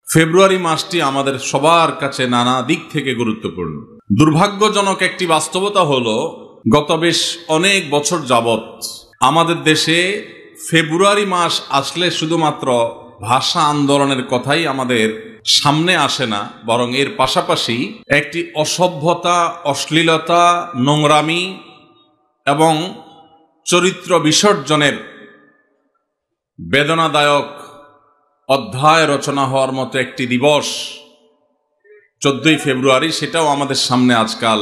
ফেব্রুয়ারি মাসটি আমাদের সবার কাছে নানা দিক থেকে গুরুত্বপূর্ণ। দুর্ভাগ্যজনক একটি বাস্তবতা হলো, গত বেশ অনেক বছর যাবৎ আমাদের দেশে ফেব্রুয়ারি মাস আসলে শুধুমাত্র ভাষা আন্দোলনের কথাই আমাদের সামনে আসে না, বরং এর পাশাপাশি একটি অসভ্যতা, অশ্লীলতা, নোংরামি এবং চরিত্র বিসর্জনের বেদনাদায়ক অধ্যায় রচনা হওয়ার মতো একটি দিবস 14ই ফেব্রুয়ারি, সেটাও আমাদের সামনে আজকাল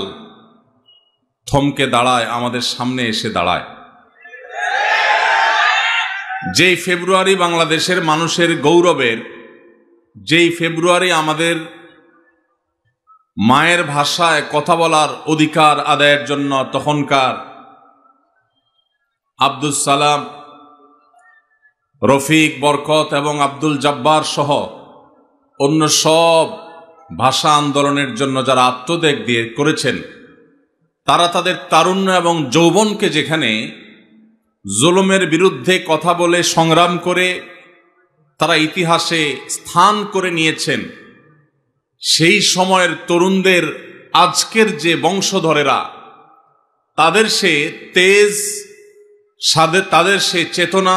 থমকে দাঁড়ায়, আমাদের সামনে এসে দাঁড়ায়। যেই ফেব্রুয়ারি বাংলাদেশের মানুষের গৌরবের, যেই ফেব্রুয়ারি আমাদের মায়ের ভাষায় কথা বলার অধিকার আদায়ের জন্য তখনকার আব্দুল সালাম, রফিক, বরকত এবং আব্দুল জব্বার সহ অন্য সব ভাষা আন্দোলনের জন্য যারা আত্মত্যাগ দিয়ে করেছেন, তারা তাদের তারুণ্য এবং যৌবনকে যেখানে জুলুমের বিরুদ্ধে কথা বলে সংগ্রাম করে তারা ইতিহাসে স্থান করে নিয়েছেন, সেই সময়ের তরুণদের আজকের যে বংশধরেরা, তাদের সে তেজ, তাদের সেই চেতনা,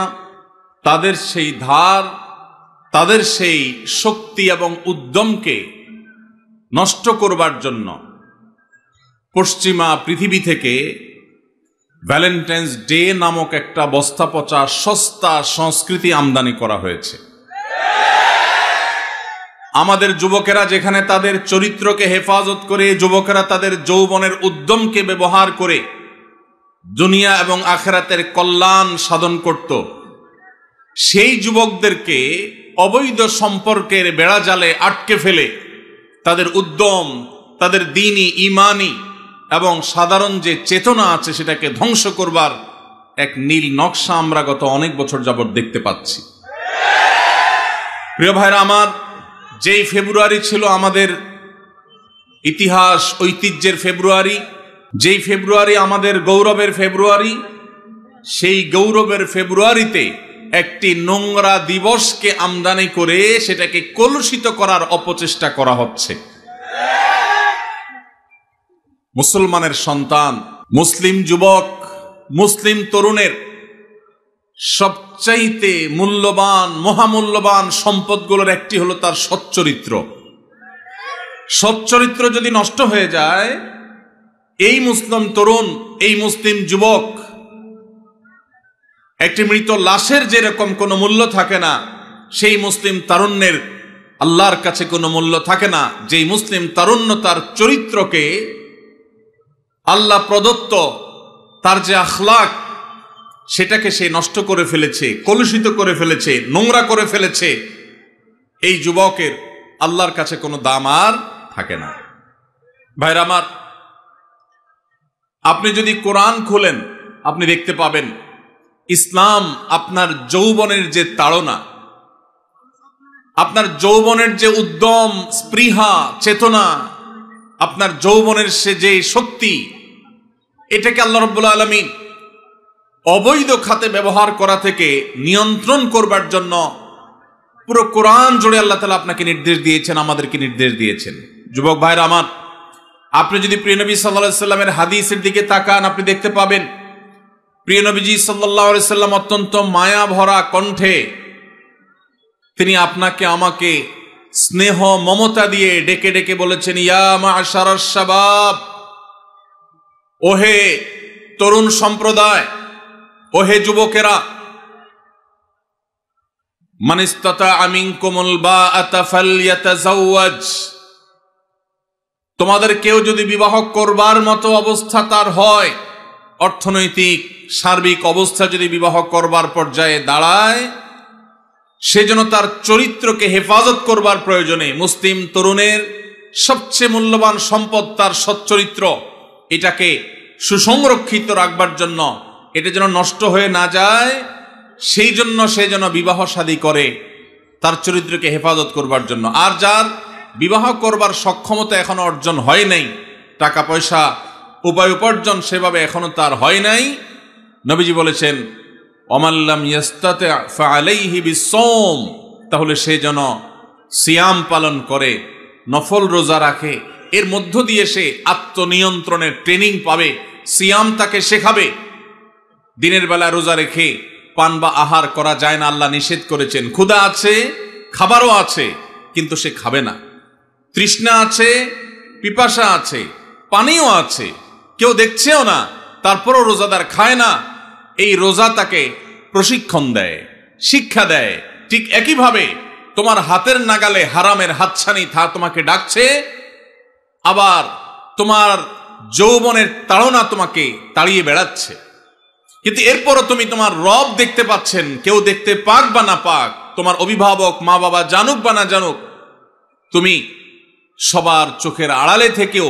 তাদের সেই ধার, তাদের সেই শক্তি এবং উদ্যমকে নষ্ট করবার জন্য পশ্চিমা পৃথিবী থেকে ভ্যালেন্টাইন্স ডে নামক একটা বস্তা পচা সস্তা সংস্কৃতি আমদানি করা হয়েছে। আমাদের যুবকেরা যেখানে তাদের চরিত্রকে হেফাজত করে, যুবকেরা তাদের যৌবনের উদ্যমকে ব্যবহার করে দুনিয়া এবং আখিরাতের কল্যাণ সাধন করত, সেই যুবকদেরকে অবৈধ সম্পর্কের বেড়াজালে আটকে ফেলে তাদের উদ্যম, তাদের দ্বীনি, ঈমানি এবং সাধারণ যে চেতনা আছে সেটাকে ধ্বংস করবার এক নীল নকশা আমরা গত অনেক বছর যাবৎ দেখতে পাচ্ছি। প্রিয় ভাইরা আমার, যেই ফেব্রুয়ারি ছিল আমাদের ইতিহাস ঐতিহ্যের ফেব্রুয়ারি, যেই ফেব্রুয়ারি আমাদের গৌরবের ফেব্রুয়ারি, সেই গৌরবের ফেব্রুয়ারিতে একটি নোংরা দিবসকে আমদানি করে সেটাকে কলুষিত করার অপচেষ্টা করা হচ্ছে। মুসলমানের সন্তান, মুসলিম যুবক, মুসলিম তরুণের সবচাইতে মূল্যবান, মহামূল্যবান সম্পদগুলোর একটি হলো তার সচ্চরিত্র। সচ্চরিত্র যদি নষ্ট হয়ে যায়, এই মুসলিম তরুণ, এই মুসলিম যুবক একটি মৃত লাশের যেরকম কোনো মূল্য থাকে না, সেই মুসলিম তারুণ্যের আল্লাহর কাছে কোনো মূল্য থাকে না। যেই মুসলিম তারুণ্য তার চরিত্রকে, আল্লাহ প্রদত্ত তার যে আখলাক, সেটাকে সে নষ্ট করে ফেলেছে, কলুষিত করে ফেলেছে, নোংরা করে ফেলেছে, এই যুবকের আল্লাহর কাছে কোনো দাম আর থাকে না। ভাইরা আমার, আপনি যদি কোরআন খোলেন, আপনি দেখতে পাবেন ইসলাম আপনার যৌবনের যে তাড়না, আপনার যৌবনের যে উদ্যম, স্পৃহা, চেতনা, আপনার যৌবনের সে যে শক্তি, এটাকে আল্লাহ রাব্বুল আলামিন অবৈধ খাতে ব্যবহার করা থেকে নিয়ন্ত্রণ করবার জন্য পুরো কোরআন জুড়ে আল্লাহ তাআলা আপনাকে নির্দেশ দিয়েছেন, আমাদেরকে নির্দেশ দিয়েছেন। যুবক ভাইরা আমার, আপনি যদি প্রিয় নবী সাল্লাল্লাহু আলাইহি সাল্লামের হাদিসের দিকে তাকান, আপনি দেখতে পাবেন প্রিয় নবীজি সাল্লাল্লাহু আলাইহি সাল্লাম অত্যন্ত মায়া ভরা কণ্ঠে তিনি আপনাকে আমাকে স্নেহ মমতা দিয়ে ডেকে ডেকে বলেছেন, ইয়া মা'শারাশ শাবাব, ওহে তরুণ সম্প্রদায়, ওহে যুবকেরা, মান ইসতাতা'a মিনকুমুল বাআতা ফালইয়াতাযাওয়াজ, তোমাদের কেউ যদি বিবাহ করবার মতো অবস্থা তার হয়, অর্থনৈতিক সার্বিক অবস্থা যদি বিবাহ করবার পর্যায়ে দাঁড়ায়, সেজন্য তার চরিত্রকে হেফাজত করবার প্রয়োজনে মুসলিম তরুণের সবচেয়ে মূল্যবান সম্পদ তার সচ্চরিত্র, এটাকে সুসংরক্ষিত রাখবার জন্য, এটা যেন নষ্ট হয়ে না যায়, সেই জন্য সে যেন বিবাহ শাদী করে তার চরিত্রকে হেফাজত করবার জন্য। আর যার বিবাহ করবার সক্ষমতা এখনো অর্জন হয় নাই, টাকা পয়সা উপায় উপার্জন সেভাবে এখনো তার হয় নাই, নবীজি বলেছেন ওয়ামান লাম ইয়াস্তাতি' ফাআলাইহি বিসসাওম, তাহলে সে যেন সিয়াম পালন করে, নফল রোজা রাখে, এর মধ্য দিয়ে সে আত্মনিয়ন্ত্রণের ট্রেনিং পাবে। সিয়াম তাকে শেখাবে। দিনের বেলা রোজা রেখে পান বা আহার করা যায় না, আল্লাহ নিষেধ করেছেন। ক্ষুধা আছে, খাবারও আছে, কিন্তু সে খাবে না। তৃষ্ণা আছে, পিপাসা আছে, পানিও আছে, কেউ দেখছেও না, তারপরও রোজাদার খায় না। এই রোজা তাকে প্রশিক্ষণ দেয়, শিক্ষা দেয়। ঠিক একইভাবে তোমার হাতের নাগালে হারামের হাতছানি তোমাকে ডাকছে, আবার তোমার যৌবনের তাড়না তোমাকে তাড়িয়ে বেড়াচ্ছে, কিন্তু এরপরও তুমি তোমার রব দেখতে পাচ্ছেন। কেউ দেখতে পাক বা না পাক, তোমার অভিভাবক মা বাবা জানুক বা না জানুক, তুমি সবার চোখের আড়ালে থেকেও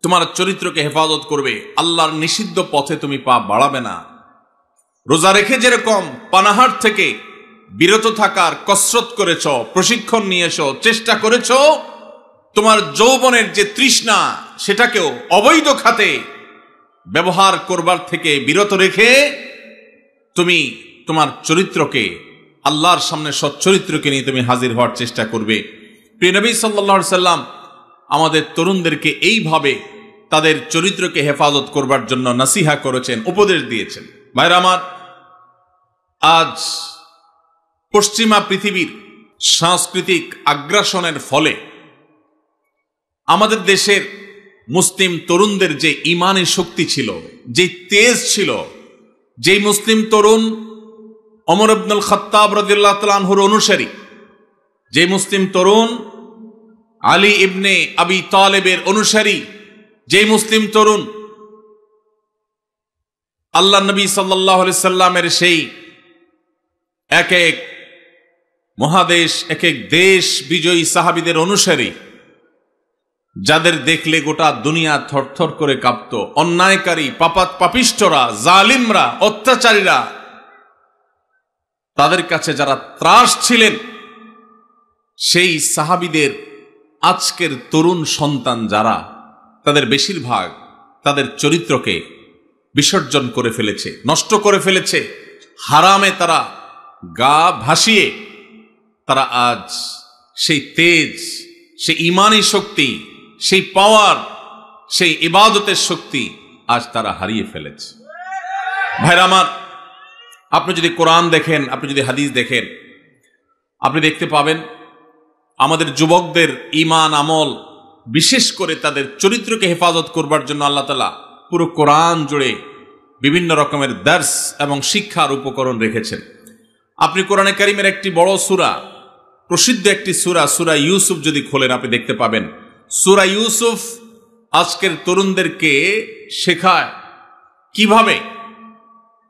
তোমার চরিত্রকে হেফাজত করবে। আল্লাহর নিষিদ্ধ পথে তুমি পা বাড়াবে না। রোজা রেখে যেরকম পানাহার থেকে বিরত থাকার কসরত করেছ, প্রশিক্ষণ নিয়েছ, চেষ্টা করেছ, তোমার যৌবনের যে তৃষ্ণা সেটাকেও অবৈধ খাতে ব্যবহার করবার থেকে বিরত রেখে তুমি তোমার চরিত্রকে, আল্লাহর সামনে সচ্চরিত্রকে নিয়ে তুমি হাজির হওয়ার চেষ্টা করবে। প্রিয় নবী সাল্লাল্লাহু আলাইহি সাল্লাম আমাদের তরুণদেরকে এইভাবে তাদের চরিত্রকে হেফাজত করবার জন্য নসিহা করেছেন, উপদেশ দিয়েছেন। ভাইরা আমার, আজ পশ্চিমা পৃথিবীর সাংস্কৃতিক আগ্রাসনের ফলে আমাদের দেশের মুসলিম তরুণদের যে ইমানি শক্তি ছিল, যে তেজ ছিল, যেই মুসলিম তরুণ ওমর ইবনুল খাত্তাব রাদিয়াল্লাহু তাআলা আনহুর অনুসারী, যে মুসলিম তরুণ আলী ইবনে আবি তালেবের অনুসারী, যে মুসলিম তরুণ আল্লাহ নবী সাল্লাল্লাহু আলাইহি সাল্লামের সেই এক এক মহাদেশ, এক এক দেশ বিজয়ী সাহাবীদের অনুসারী, যাদের দেখলে গোটা দুনিয়া থরথর করে কাঁপত। অন্যায়কারী, পাপিষ্ঠরা, জালিমরা, অত্যাচারীরা, তাদের কাছে যারা ত্রাস ছিলেন, সেই সাহাবীদের আজকের তরুণ সন্তান যারা, তাদের বেশিরভাগ তাদের চরিত্রকে বিসর্জন করে ফেলেছে, নষ্ট করে ফেলেছে। হারামে তারা গা ভাসিয়ে তারা আজ সেই তেজ, সেই ইমানি শক্তি, সেই পাওয়ার, সেই ইবাদতের শক্তি আজ তারা হারিয়ে ফেলেছে। ভাইরা আমার, আপনি যদি কোরআন দেখেন, আপনি যদি হাদিস দেখেন, আপনি দেখতে পাবেন আমাদের যুবকদের ঈমান আমল, বিশেষ করে তাদের চরিত্রকে হেফাজত করবার জন্য আল্লাহ তাআলা পুরো কোরআন জুড়ে বিভিন্ন রকমের দার্স এবং শিক্ষার উপকরণ রেখেছেন। আপনি কোরআনে কারীমের একটি বড় সূরা, প্রসিদ্ধ একটি সূরা, সূরা ইউসুফ যদি খোলেন, আপনি দেখতে পাবেন সূরা ইউসুফ আজকের তরুণদেরকে শেখায় কিভাবে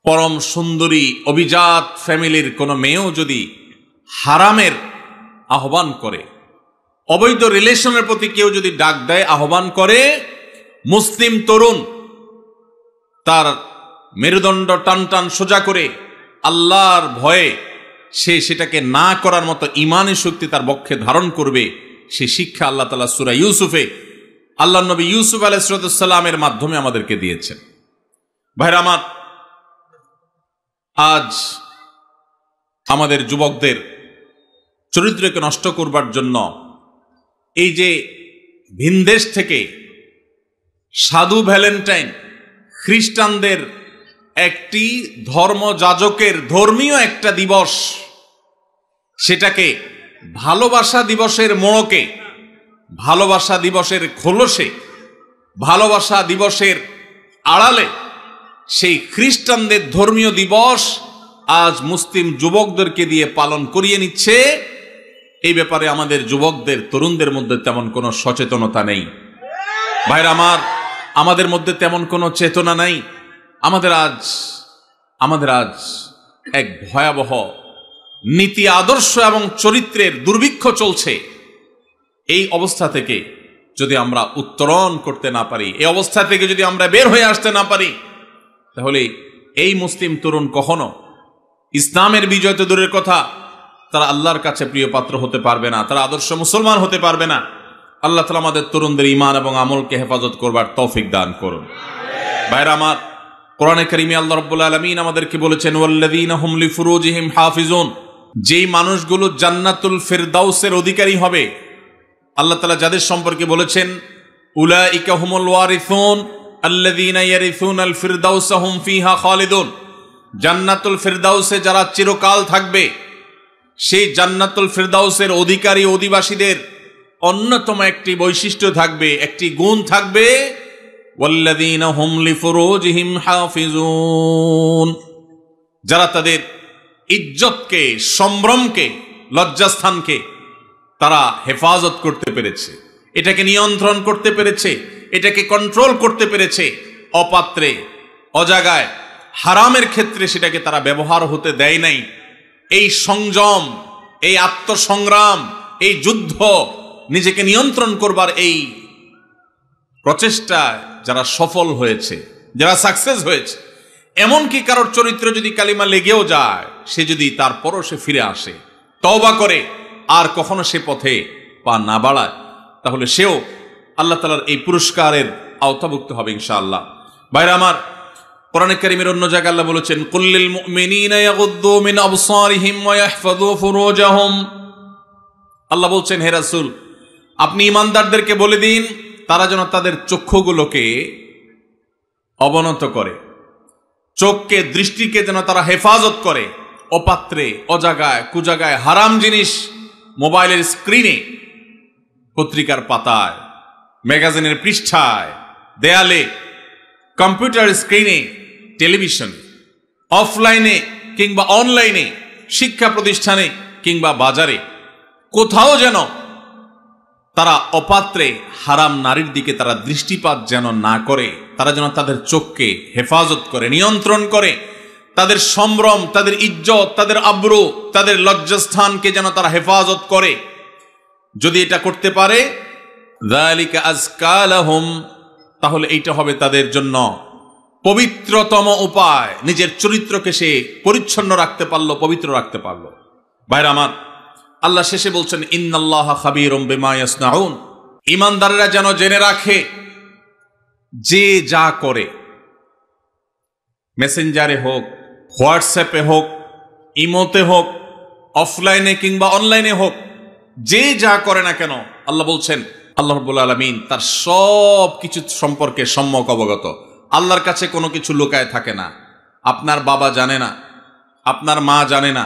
পরম সুন্দরী অভিজাত ফ্যামিলির কোনো মেয়েও যদি হারামের আহ্বান করে, অবৈধ রিলেশনের প্রতি কেউ যদি ডাক দেয়, আহ্বান করে, মুসলিম তরুণ তার মেরুদণ্ড টান টান সোজা করে আল্লাহর ভয়ে সে সেটাকে না করার মতো ইমানি শক্তি তার বক্ষে ধারণ করবে। সে শিক্ষা আল্লাহ তাআলা সূরা ইউসুফে আল্লাহ নবী ইউসুফ আলাইহিস সালামের মাধ্যমে আমাদেরকে দিয়েছেন। ভাইরা আমার, আজ আমাদের যুবকদের চরিত্রকে নষ্ট করবার জন্য এই যে ভিনদেশ থেকে সাধু ভ্যালেন্টাইন, খ্রিস্টানদের একটি ধর্মযাজকের ধর্মীয় একটা দিবস, সেটাকে ভালোবাসা দিবসের মোড়কে, ভালোবাসা দিবসের খোলসে, ভালোবাসা দিবসের আড়ালে সেই খ্রিস্টানদের ধর্মীয় দিবস আজ মুসলিম যুবকদেরকে দিয়ে পালন করিয়ে নিচ্ছে। এই ব্যাপারে আমাদের যুবকদের, তরুণদের মধ্যে তেমন কোনো সচেতনতা নেই। ভাইরা আমার, আমাদের মধ্যে তেমন কোনো চেতনা নাই। আমাদের আজ এক ভয়াবহ নীতি, আদর্শ এবং চরিত্রের দুর্ভিক্ষ চলছে। এই অবস্থা থেকে যদি আমরা উত্তরণ করতে না পারি, এই অবস্থা থেকে যদি আমরা বের হয়ে আসতে না পারি, তাহলে এই মুসলিম তরুণ কখনো ইসলামের বিজয় তো দূরের কথা, তারা আল্লাহর কাছে প্রিয় পাত্র হতে পারবে না, তারা আদর্শ মুসলমান হতে পারবে না। আল্লাহ তাআলা আমাদের তরুণদের ঈমান এবং আমলকে হেফাজত করবার তৌফিক দান করুন। ভাইরা আমার, কোরআনে কারীমে আল্লাহ রাব্বুল আলামিন আমাদেরকে বলেছেন, ওয়াল্লাযীনা হুম লিফুরুজিহিম হাফিজুন, যেই মানুষগুলো জান্নাতুল ফিরদাউসের অধিকারী হবে, আল্লাহ তাআলা যাদের সম্পর্কে বলেছেন উলাইকা হুমুল ওয়ারিসুন আল্লাযীনা ইয়ারিসুনাল ফিরদাউসা হুম ফিহা খালিদুন, জান্নাতুল ফিরদাউসে যারা চিরকাল থাকবে, সেই জান্নাতুল ফিরদাউসের অধিকারী অধিবাসীদের অন্যতম একটি বৈশিষ্ট্য থাকবে, একটি গুণ থাকবে, ওয়াল্লাযীনা হুম লিফুরুজিহিম হাফিজুন, যারা তাদের ইজ্জতকে, সম্ভ্রমকে, লজ্জাস্থানকে তারা হেফাজত করতে পেরেছে, এটাকে নিয়ন্ত্রণ করতে পেরেছে, এটাকে কন্ট্রোল করতে পেরেছে, অপাত্রে অজাগায় হারামের ক্ষেত্রে সেটাকে তারা ব্যবহার হতে দেয় নাই। এই সংযম, এই আত্মসংগ্রাম, এই যুদ্ধ, নিজেকে নিয়ন্ত্রণ করবার এই প্রচেষ্টায় যারা সফল হয়েছে, যারা সাকসেস হয়েছে, এমনকি কারোর চরিত্র যদি কালিমা লেগেও যায়, সে যদি তারপরও সে ফিরে আসে, তওবা করে, আর কখনো সে পথে পা না বাড়ায়, তাহলে সেও আল্লাহ তাআলার এই পুরস্কারের আওতাভুক্ত হবে ইনশাআল্লাহ। ভাইরা আমার, কোরআনে কারীমের অন্য জায়গায় আল্লাহ বলেছেন কুল্লিল মুমিনিনা ইয়াগুদ্দু মিন আবসারিহিম ওয়া ইয়াহফাযু ফুরুজাহুম, আল্লাহ বলছেন হে রাসূল, আপনি ঈমানদারদেরকে বলে দিন তারা যেন তাদের চক্ষুগুলোকে অবনত করে, চোখকে, দৃষ্টিকে যেন তারা হেফাজত করে, অপাত্রে, অজাগায়, কুজাগায়, হারাম জিনিস, মোবাইলের স্ক্রিনে, পত্রিকার পাতায়, ম্যাগাজিনের পৃষ্ঠায়, দেয়ালে, কম্পিউটার স্ক্রিনে, টেলিভিশনে, অফলাইনে কিংবা অনলাইনে, শিক্ষা প্রতিষ্ঠানে কিংবা বাজারে, কোথাও যেন তারা অপাত্রে হারাম নারীর দিকে তারা দৃষ্টিপাত যেন না করে, তারা যেন তাদের চোখকে হেফাজত করে, নিয়ন্ত্রণ করে, তাদের সম্ভ্রম, তাদের ইজ্জত, তাদের আব্রু, তাদের লজ্জাস্থানকে যেন তারা হেফাজত করে। যদি এটা করতে পারে, যালিকা আযকা লাহুম, তাহলে এইটা হবে তাদের জন্য পবিত্রতম উপায়, নিজের চরিত্রকে সে পরিচ্ছন্ন রাখতে পারলো, পবিত্র রাখতে পারলো। ভাইরা আমার, আল্লাহ শেষে বলছেন ইন্নাল্লাহা খাবীরুম বিমা ইয়াসনাউন, ঈমানদাররা যেন জেনে রাখে যে যা করে, মেসেঞ্জারে হোক, হোয়াটসঅ্যাপে হোক, ইমোতে হোক, অফলাইনে কিংবা অনলাইনে হোক, যে যা করে না কেন, আল্লাহ বলছেন আল্লাহ রাব্বুল আলামিন তার সব কিছু সম্পর্কে সম্যক অবগত। আল্লাহর কাছে কোনো কিছু লুকায় থাকে না। আপনার বাবা জানে না, আপনার মা জানে না,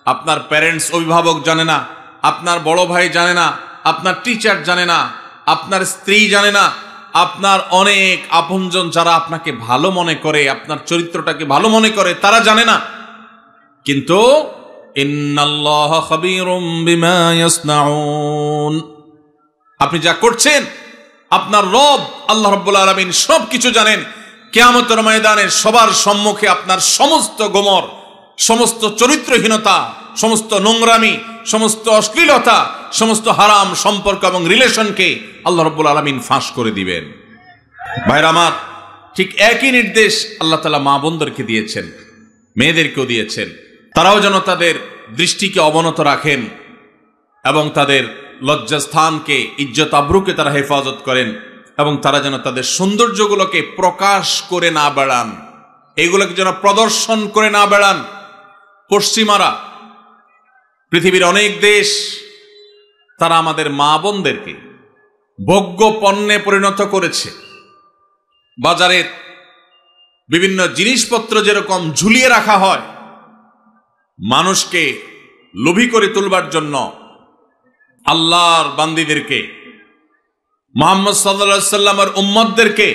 আপনার প্যারেন্টস, অভিভাবক জানে না, আপনার বড় ভাই জানে না, আপনার টিচার জানে না, আপনার স্ত্রী জানে না, আপনার অনেক আপনজন যারা আপনাকে ভালো মনে করে, আপনার চরিত্রটাকে ভালো মনে করে, তারা জানে না। কিন্তু ইন্নাল্লাহা খাবীরুম বিমা ইয়াসনাউন, আপনি যা করছেন আপনার রব আল্লাহ রাব্বুল আলামিন সবকিছু জানেন। কিয়ামতের ময়দানে সবার সম্মুখে আপনার সমস্ত গোমর, সমস্ত চরিত্রহীনতা, সমস্ত নোংরামি, সমস্ত অশ্লীলতা, সমস্ত হারাম সম্পর্ক এবং রিলেশনকে আল্লাহ রাব্বুল আলামিন ফাঁস করে দিবেন। ভাইরা আমার, ঠিক একই নির্দেশ আল্লাহ তাআলা মা বোনদেরকে দিয়েছেন, মেয়েদেরকেও দিয়েছেন। তারাও যেন তাদের দৃষ্টিকে অবনত রাখেন এবং তাদের লজ্জাস্থানকে, ইজ্জত আবরুকে তারা হেফাজত করেন, এবং তারা যেন তাদের সৌন্দর্যগুলোকে প্রকাশ করে না বেড়ান, এগুলোকে যেন প্রদর্শন করে না বেড়ান। পশ্চিমারা, পৃথিবীর অনেক দেশ, তারা আমাদের মা বোনদেরকে ভোগ্য পণ্যে পরিণত করেছে। বাজারের বিভিন্ন জিনিসপত্র যেরকম ঝুলিয়ে রাখা হয় মানুষকে লোভী করে তুলবার জন্য, আল্লাহর বান্দীদেরকে, মুহাম্মদ সাল্লাল্লাহু আলাইহি সাল্লামের উম্মতদেরকে,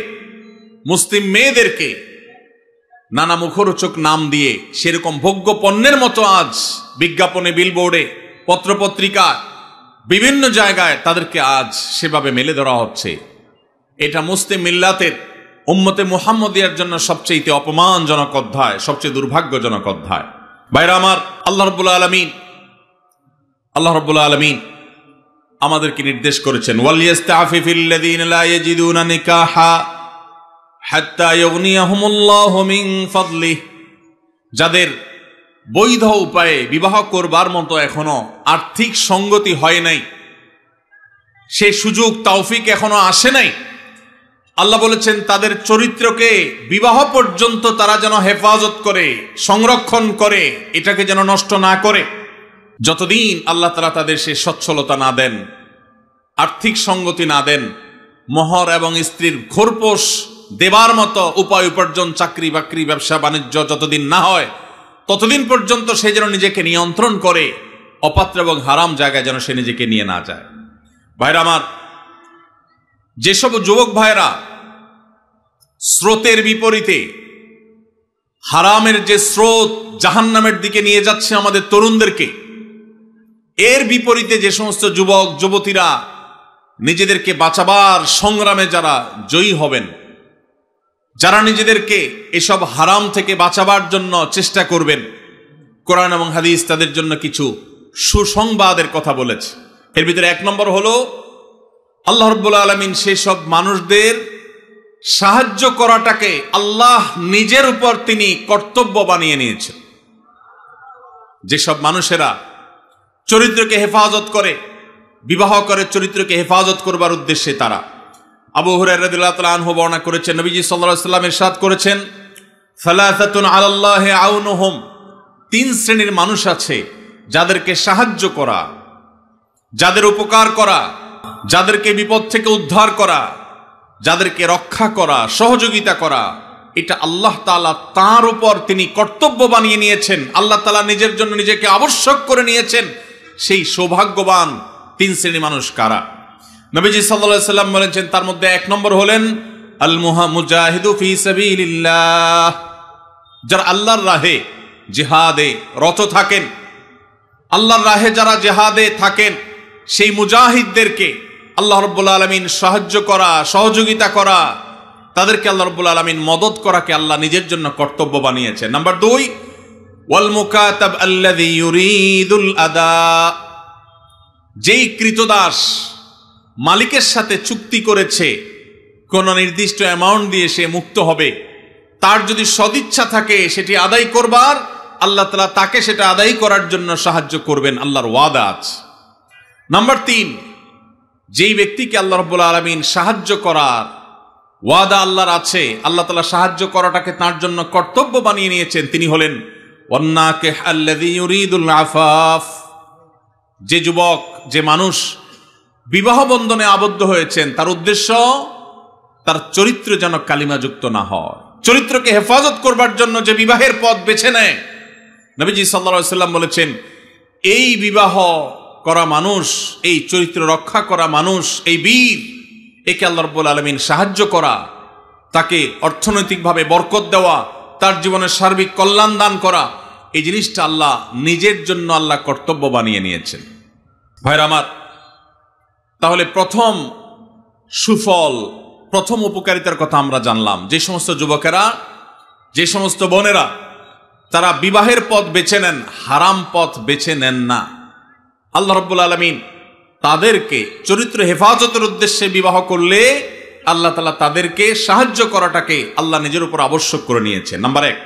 মুসলিম মেয়েদেরকে নানা মুখরোচক নাম দিয়ে সেরকম ভোগ্য পণ্যের মতো আজ বিজ্ঞাপনে, বিলবোর্ডে, পত্রপত্রিকা, বিভিন্ন জায়গায় তাদেরকে আজ সেভাবে মেলে ধরা হচ্ছে। এটা মুসলিম মিল্লাতের, উম্মতে মুহাম্মদিয়ার জন্য সবচেয়ে অপমানজনক অধ্যায়, সবচেয়ে দুর্ভাগ্যজনক অধ্যায়। ভাইরা আমার, আল্লাহ রাব্বুল আলামিন আমাদেরকে নির্দেশ করেছেন ওয়ালিয়াস্তাফিফিল্লাযীনা লা ইয়াজিদুনা নিকাহা হাত্তা ইউগনিয়াহুমুল্লাহু মিন ফাদলিহি, যাদের বৈধ উপায়ে বিবাহ করবার মতো এখনো আর্থিক সঙ্গতি হয় নাই, সেই সুযোগ তৌফিক এখনো আসে নাই, আল্লাহ বলেছেন তাদের চরিত্রকে বিবাহ পর্যন্ত তারা যেন হেফাজত করে, সংরক্ষণ করে, এটাকে যেন নষ্ট না করে। যতদিন আল্লাহ তাআলা তাদের সে সচ্ছলতা না দেন, আর্থিক সঙ্গতি না দেন, মোহর এবং স্ত্রীর খোরপোশ দেবার মতো উপায় উপার্জন, চাকরি বাকরি, ব্যবসা বাণিজ্য যতদিন না হয়, ততদিন পর্যন্ত সে যেন নিজেকে নিয়ন্ত্রণ করে, অপাত্র এবং হারাম জায়গায় যেন সে নিজেকে নিয়ে না যায়। ভাইরা আমার, যেসব যুবক ভাইরা স্রোতের বিপরীতে হারামের যে স্রোত জাহান্নামের দিকে নিয়ে যাচ্ছে আমাদের তরুণদেরকে, এর বিপরীতে যে সমস্ত যুবক যুবতীরা নিজেদেরকে বাঁচাবার সংগ্রামে যারা জয়ী হবেন, যারা নিজেদেরকে এসব হারাম থেকে বাঁচাবার জন্য চেষ্টা করবেন, কোরআন এবং হাদিস তাদের জন্য কিছু সুসংবাদের কথা বলেছে। এর ভিতরে এক নম্বর হলো, আল্লাহ রাব্বুল আলামিন সেসব মানুষদের সাহায্য করাটাকে আল্লাহ নিজের উপর তিনি কর্তব্য বানিয়ে নিয়েছেন। যেসব মানুষেরা চরিত্রকে হেফাজত করে, বিবাহ করে চরিত্রকে হেফাজত করবার উদ্দেশ্যে তারা, আবু হুরায়রা রাদিয়াল্লাহু তাআলা আনহু বর্ণনা করেছেন, নবীজি সাল্লাল্লাহু আলাইহি ওয়াসাল্লাম ইরশাদ করেছেন, সালাসাতুন আলাল্লাহি আউনুহুম, তিন শ্রেণীর মানুষ আছে যাদেরকে সাহায্য করা, যাদের উপকার করা, যাদেরকে বিপদ থেকে উদ্ধার করা, যাদেরকে রক্ষা করা, সহযোগিতা করা, এটা আল্লাহ তাআলা তার উপর তিনি কর্তব্য বানিয়ে নিয়েছেন। আল্লাহ তাআলা নিজের জন্য নিজেকে আবশ্যক করে নিয়েছেন। সেই সৌভাগ্যবান তিন শ্রেণীর মানুষ কারা? নবীজি সাল্লাল্লাহু আলাইহি ওয়াসাল্লাম বলেছেন, তার মধ্যে এক নম্বর হলেন আল মুজাহিদু ফি সাবিলিল্লাহ, যারা আল্লাহর রাহে জিহাদে রত থাকেন, আল্লাহর রাহে যারা জিহাদে থাকেন, সেই মুজাহিদদেরকে আল্লাহ রাব্বুল আলামিন সাহায্য করা, সহযোগিতা করা, তাদেরকে আল্লাহ রাব্বুল আলামিন মদদ করাকে আল্লাহ নিজের জন্য কর্তব্য বানিয়েছেন। নাম্বার 2, ওয়াল মুকাতাব আল্লাযী ইউরিদুল আদা, যেই কৃতদাস মালিকের সাথে চুক্তি করেছে কোন নির্দিষ্ট অ্যামাউন্ট দিয়ে সে মুক্ত হবে, তার যদি সদিচ্ছা থাকে সেটি আদায় করবার, আল্লাহ তাআলা তাকে সেটা আদায় করার জন্য সাহায্য করবেন, আল্লাহর ওয়াদা আছে। নাম্বার 3, যেই ব্যক্তিকে আল্লাহ রাব্বুল আলামিন সাহায্য করার ওয়াদা আল্লাহর আছে, আল্লাহ তাআলা সাহায্য করাটাকে তার জন্য কর্তব্য বানিয়ে নিয়েছেন, তিনি হলেন ওয়ান্নাকিহ আল্লাযী ইউরিদুল আফাফ, যে যুবক, যে মানুষ বিবাহ বন্ধনে আবদ্ধ হয়েছেন, তার উদ্দেশ্য তার চরিত্র যেন কালিমাযুক্ত না হয়, চরিত্রকে হেফাজত করবার জন্য যে বিবাহের পথ বেছে নেয়, নবীজি সাল্লাল্লাহু আলাইহি ওয়াসাল্লাম বলেছেন, এই বিবাহ করা মানুষ, এই চরিত্র রক্ষা করা মানুষ, এই বীর, একে আল্লাহ রাব্বুল আলামিন সাহায্য করা, তাকে অর্থনৈতিকভাবে বরকত দেওয়া, তার জীবনের সার্বিক কল্যাণ দান করা, এই জিনিসটা আল্লাহ নিজের জন্য আল্লাহ কর্তব্য বানিয়ে নিয়েছেন। ভাইরা আমার, তাহলে প্রথম সুফল, প্রথম উপকারিতার কথা আমরা জানলাম। যে সমস্ত যুবকেরা, যে সমস্ত বোনেরা তারা বিবাহের পথ বেছে নেন, হারাম পথ বেছে নেন না, আল্লাহ রাব্বুল আলামিন তাদেরকে চরিত্র হেফাজতের উদ্দেশ্যে বিবাহ করলে আল্লাহ তাআলা তাদেরকে সাহায্য করাটাকে আল্লাহ নিজের উপর আবশ্যক করে নিয়েছে। নাম্বার 1।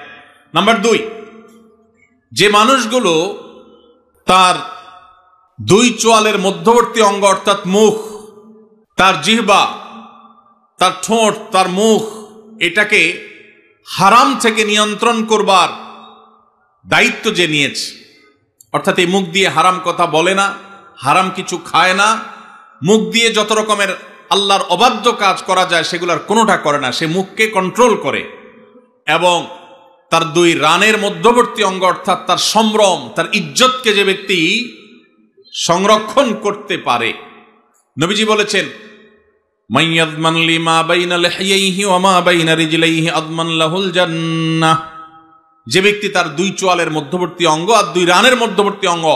নাম্বার 2, যে মানুষগুলো তার দুই চোয়ালের মধ্যবর্তী অঙ্গ অর্থাৎ মুখ, তার জিহ্বা, তার ঠোঁট, তার মুখ, এটাকে হারাম থেকে নিয়ন্ত্রণ করবার দায়িত্ব যে নিয়েছে, অর্থাৎ এই মুখ দিয়ে হারাম কথা বলে না, হারাম কিছু খায় না, মুখ দিয়ে যত রকমের আল্লাহর অবাধ্য কাজ করা যায় সেগুলোর কোনোটা করে না, সে মুখকে কন্ট্রোল করে, এবং তার দুই রানের মধ্যবর্তী অঙ্গ অর্থাৎ তার সম্ভ্রম, তার ইজ্জতকে যে ব্যক্তি সংরক্ষণ করতে পারে, নবীজি বলেছেন, মাইয়াযমান লিমা বাইনা লিহইহি ওয়া মা বাইনা রিজলাইহি আযমান লাহুল জান্নাহ, যে ব্যক্তি তার দুই চোয়ালের মধ্যবর্তী অঙ্গ আর দুই রানের মধ্যবর্তী অঙ্গ,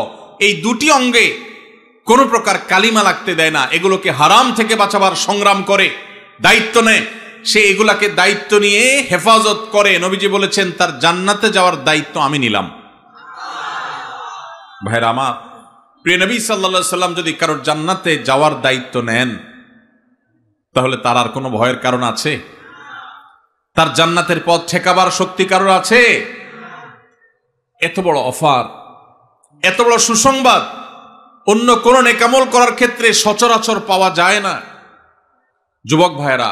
এই দুটি অঙ্গে কোনো প্রকার কালিমা লাগতে দেয় না, এগুলোকে হারাম থেকে বাঁচাবার সংগ্রাম করে, দায়িত্ব নেয়, সে এগুলাকে দায়িত্ব নিয়ে হেফাজত করে, নবীজি বলেছেন তার জান্নাতে যাওয়ার দায়িত্ব আমি নিলাম। ভাইরা আমার, প্রিয় নবী সাল্লাল্লাহু আলাইহি সাল্লাম যদি কারোর জান্নাতে যাওয়ার দায়িত্ব নেন, তাহলে তার আর কোনো ভয়ের কারণ আছে? তার জান্নাতের পথ ঠেকাবার শক্তি কারোর আছে? এত বড় অফার, এত বড় সুসংবাদ অন্য কোন নেকামল করার ক্ষেত্রে সচরাচর পাওয়া যায় না। যুবক ভাইরা,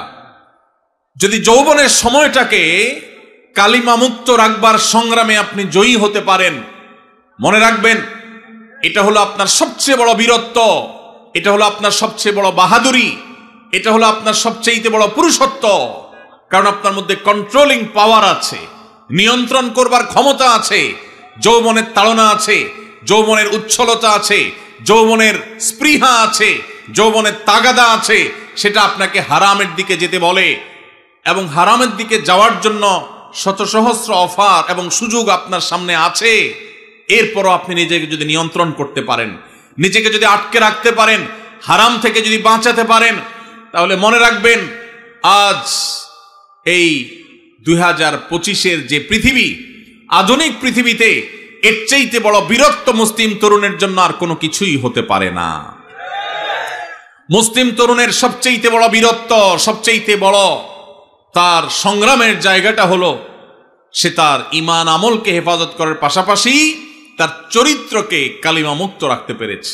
যদি যৌবনের সময়টাকে কালিমা মুক্ত রাখবার সংগ্রামে আপনি জয়ী হতে পারেন, মনে রাখবেন এটা হলো আপনার সবচেয়ে বড় বীরত্ব, এটা হলো আপনার সবচেয়ে বড় বাহাদুরি, এটা হলো আপনার সবচেয়ে বড় পুরুষত্ব। কারণ আপনার মধ্যে কন্ট্রোলিং পাওয়ার আছে, নিয়ন্ত্রণ করবার ক্ষমতা আছে, যৌবনের তাড়না আছে, যৌবনের উচ্ছলতা আছে, যৌবনের স্পৃহা আছে, যৌবনের তাগাদা আছে। সেটা আপনাকে হারামের দিকে যেতে বলে, এবং হারামের দিকে যাওয়ার জন্য শত সহস্র অফার এবং সুযোগ আপনার সামনে আছে। এরপরও আপনি নিজেকে যদি নিয়ন্ত্রণ করতে পারেন, নিজেকে যদি আটকে রাখতে পারেন, হারাম থেকে যদি বাঁচাতে পারেন, তাহলে মনে রাখবেন আজ এই 2025-এর যে পৃথিবী, আধুনিক পৃথিবীতে এর চাইতে বড় বীরত্ব মুসলিম তরুণের জন্য আর কোনো কিছুই হতে পারে না। মুসলিম তরুণের সবচেয়ে বড় বীরত্ব, সবচেয়ে বড় তার সংগ্রামের জায়গাটা হলো সে তার ঈমান আমলকে হেফাজত করার পাশাপাশি তার চরিত্রকে কালিমা মুক্ত রাখতে পেরেছে।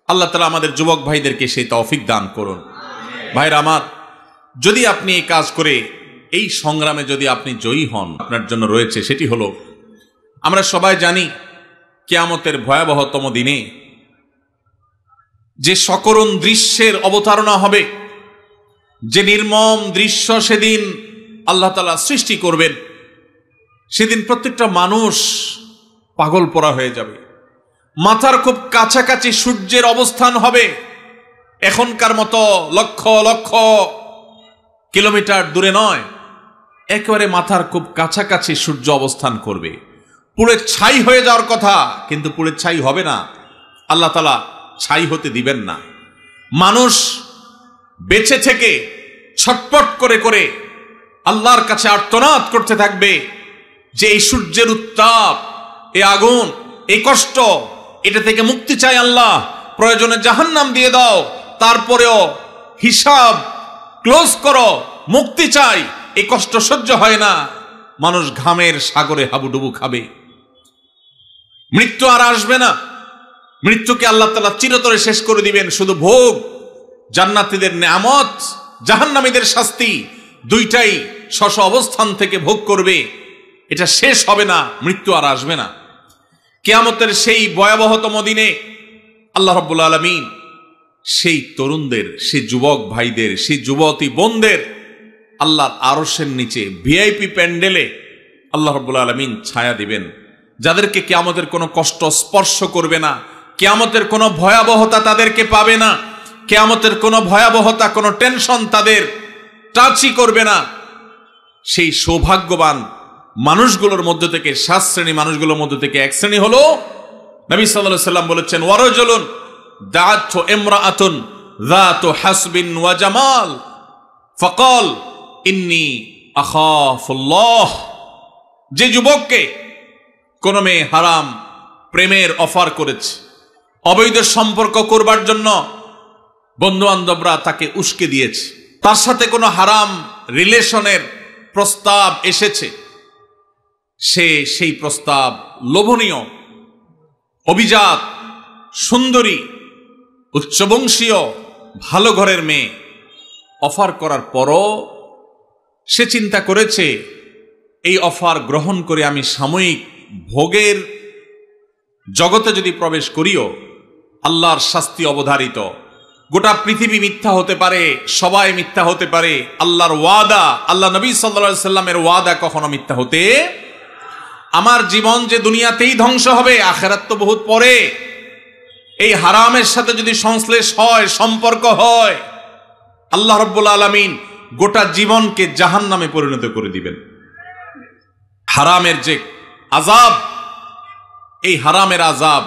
আল্লাহ তাআলা আমাদের যুবক ভাইদেরকে সেই তৌফিক দান করুন। ভাইরা আমার, যদি আপনি এই কাজ করে এই সংগ্রামে যদি আপনি জয়ী হন, আপনার জন্য রয়েছে সেটি হলো, আমরা সবাই জানি কিয়ামতের ভয়াবহতম দিনে যে সকরুণ দৃশ্যের অবতারণা হবে, যে নির্মম দৃশ্য সেদিন আল্লাহ তাআলা সৃষ্টি করবেন, সেদিন প্রত্যেকটা মানুষ পাগল পড়া হয়ে যাবে। মাথার খুব কাছাকাছি সূর্যের অবস্থান হবে, এখনকার মতো লক্ষ লক্ষ কিলোমিটার দূরে নয়, একেবারে মাথার খুব কাছাকাছি সূর্য অবস্থান করবে। পুড়ে ছাই হয়ে যাওয়ার কথা, কিন্তু পুড়ে ছাই হবে না, আল্লাহ তাআলা ছাই হতে দিবেন না। মানুষ বেঁচে থেকে ছটপট করে করে আল্লাহর কাছে আর্তনাদ করতে থাকবে যে এই সূর্যের উত্তাপ, এই আগুন, এই কষ্ট, এটা থেকে মুক্তি চাই আল্লাহ, প্রয়োজনে জাহান্নাম দিয়ে দাও, তারপরেও হিসাব ক্লোজ করো, মুক্তি চাই, এই কষ্ট সহ্য হয় না। মানুষ ঘামের সাগরে হাবুডুবু খাবে। মৃত্যু আর আসবে না, মৃত্যুকে আল্লাহ তাআলা চিরতরে শেষ করে দিবেন। শুধু ভোগ, জান্নাতীদের নেয়ামত, জাহান্নামীদের শাস্তি, দুইটাই স্ব অবস্থান থেকে ভোগ করবে। এটা শেষ হবে না, মৃত্যু আর আসবে না। কিয়ামতের সেই ভয়াবহতম দিনে আল্লাহ রাব্বুল আলামিন সেই তরুণদের, সেই যুবক ভাইদের, সেই যুবতী বোনদের আল্লাহর আরশের নিচে ভিআইপি প্যান্ডেলে আল্লাহ রাব্বুল আলামিন ছায়া দিবেন, যাদেরকে কিয়ামতের কোনো কষ্ট স্পর্শ করবে না, কিয়ামতের কোনো ভয়াবহতা তাদেরকে পাবে না, কিয়ামতের কোনো ভয়াবহতা, কোনো টেনশন তাদের টাচই করবে না। সেই সৌভাগ্যবান মানুষগুলোর মধ্যে থেকে, 7 শ্রেণী মানুষগুলোর মধ্যে থেকে এক শ্রেণী হলো, নবী সাল্লাল্লাহু আলাইহি সাল্লাম বলেছেন, ওয়ারাজুলুন দাআতহু ইমরাআতুন যাতু হাসবিন ওয়া জামাল ফাকাল ইন্নী আখাফুল্লাহ। যে যুবককে কোন মেয়ে হারাম প্রেমের অফার করেছে, অবৈধ সম্পর্ক করবার জন্য বন্ধু বান্ধবরা তাকে উস্কে দিয়েছে, তার সাথে কোনো হারাম রিলেশনের প্রস্তাব এসেছে, সে সেই প্রস্তাব লোভনীয়, অভিজাত, সুন্দরী, উচ্চবংশীয়, ভালো ঘরের মেয়ে অফার করার পরও সে চিন্তা করেছে এই অফার গ্রহণ করে আমি সাময়িক ভোগের জগতে যদি প্রবেশ করিও, আল্লাহর শাস্তি অবধারিত, গোটা পৃথিবী মিথ্যা হতে পারে, সবাই মিথ্যা হতে পারে, আল্লাহর ওয়াদা, আল্লাহ নবী সাল্লাল্লাহু আলাইহি সাল্লামের ওয়াদা কখনো মিথ্যা হতে, আমার জীবন যে দুনিয়াতেই ধ্বংস হবে, আখিরাত তো বহুত পরে, এই হারামের সাথে যদি সংশ্লেষ হয়, সম্পর্ক হয়, আল্লাহ রাব্বুল আলামিন গোটা জীবনকে জাহান্নামে পরিণত করে দিবেন। হারামের যে আযাব, এই হারামের আযাব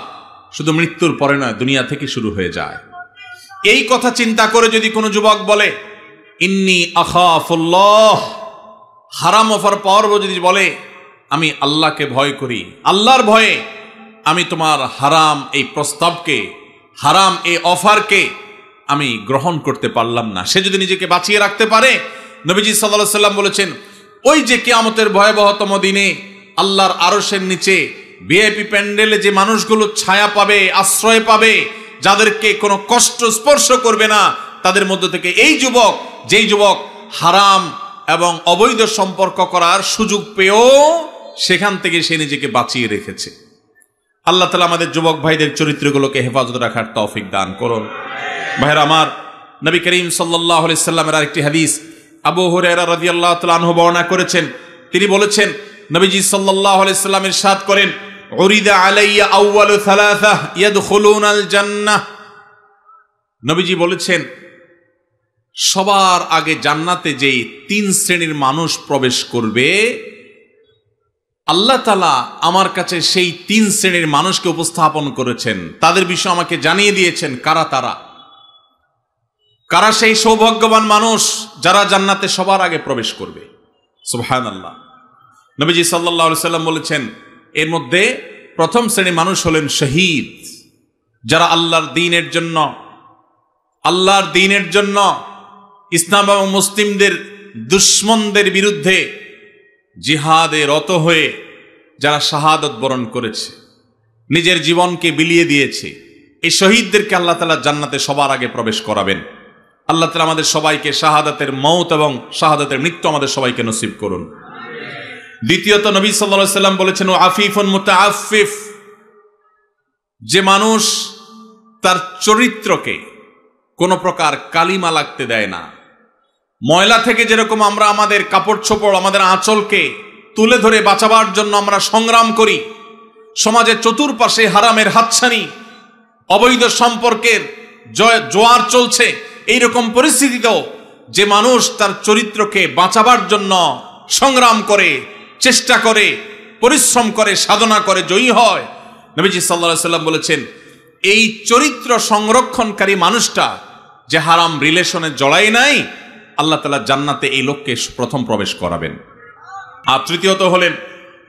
শুধু মৃত্যুর পরে নয়, দুনিয়া থেকে শুরু হয়ে যায়। এই কথা চিন্তা করে যদি কোনো যুবক বলে ইন্নী আখাফুল্লাহ, হারাম অফার পাওয়ার যদি বলে আমি আল্লাহকে ভয় করি, আল্লাহর ভয়ে আমি তোমার হারাম এই প্রস্তাবকে, হারাম এই অফারকে আমি গ্রহণ করতে পারলাম না, সে যদি নিজেকে বাঁচিয়ে রাখতে পারে, নবীজি সাল্লাল্লাহু আলাইহি সাল্লাম বলেছেন, ওই যে কিয়ামতের ভয়াবহতম দিনে আল্লাহর আরশের নিচে ভিআইপি প্যান্ডেলে যে মানুষগুলো ছায়া পাবে, আশ্রয় পাবে, যাদেরকে কোনো কষ্ট স্পর্শ করবে না, তাদের মধ্য থেকে এই যুবক, যেই যুবক হারাম এবং অবৈধ সম্পর্ক করার সুযোগ পেয়েও সেখান থেকে সে নিজেকে বাঁচিয়ে রেখেছে। আল্লাহ তাআলা আমাদের যুবক ভাইদের চরিত্রগুলোকে হেফাজত রাখার তৌফিক দান করুন। ভাইরা আমার, নবী করিম সাল্লাল্লাহু আলাইহি সাল্লামের আরেকটি হাদিস আবু হুরায়রা রাদিয়াল্লাহু তাআলা আনহু বর্ণনা করেছেন। তিনি বলেছেন, নবীজি সাল্লাল্লাহু আলাইহি সাল্লাম ইরশাদ করেন, উরিদা আলাইয়া আউয়ালু সালাসা ইয়াদখুলুনাল জান্নাহ। নবীজি বলেছেন, সবার আগে জান্নাতে যেই 3 শ্রেণীর মানুষ প্রবেশ করবে, আল্লাহ তাআলা আমার কাছে সেই 3 শ্রেণীর মানুষকে উপস্থাপন করেছেন, তাদের বিষয় আমাকে জানিয়ে দিয়েছেন। কারা সেই সৌভাগ্যবান মানুষ যারা জান্নাতে সবার আগে প্রবেশ করবে? সুবহানাল্লাহ। নবীজি সাল্লাল্লাহু আলাইহি সাল্লাম বলেছেন, এর মধ্যে প্রথম শ্রেণীর মানুষ হলেন শহীদ, যারা আল্লাহর দ্বীনের জন্য ইসলাম এবং মুসলিমদের দুশমনদের বিরুদ্ধে জিহাদে রত হয়ে যারা শাহাদত বরণ করেছে, নিজের জীবনকে বিলিয়ে দিয়েছে, এই শহীদদেরকে আল্লাহ তাআলা জান্নাতে সবার আগে প্রবেশ করাবেন। আল্লাহ তাআলা আমাদের সবাইকে শাহাদাতের মওত এবং শাহাদাতের মৃত্যু আমাদের সবাইকে নসিব করুন। দ্বিতীয়ত, নবী সাল্লাল্লাহু আলাইহি সাল্লাম বলেছেন, ও আফিফুন মুতাআফফিফ, যে মানুষ তার চরিত্রকে কোনো প্রকার কালিমা লাগতে দেয় না। ময়লা থেকে যেরকম আমরা আমাদের কাপড় চোপড়, আমাদের আঁচলকে তুলে ধরে বাঁচাবার জন্য আমরা সংগ্রাম করি, সমাজের চতুর্পাশে হারামের হাতছানি, অবৈধ সম্পর্কের জোয়ার চলছে, এইরকম পরিস্থিতিতেও যে মানুষ তার চরিত্রকে বাঁচাবার জন্য সংগ্রাম করে, চেষ্টা করে, পরিশ্রম করে, সাধনা করে, জয়ী হয়, নবীজি সাল্লাল্লাহু আলাইহি সাল্লাম বলেছেন, এই চরিত্র সংরক্ষণকারী মানুষটা যে হারাম রিলেশনে জড়ায় নাই, আল্লাহ তাআলা জান্নাতে এই লোককে প্রথম প্রবেশ করাবেন। আর তৃতীয়ত হলেন,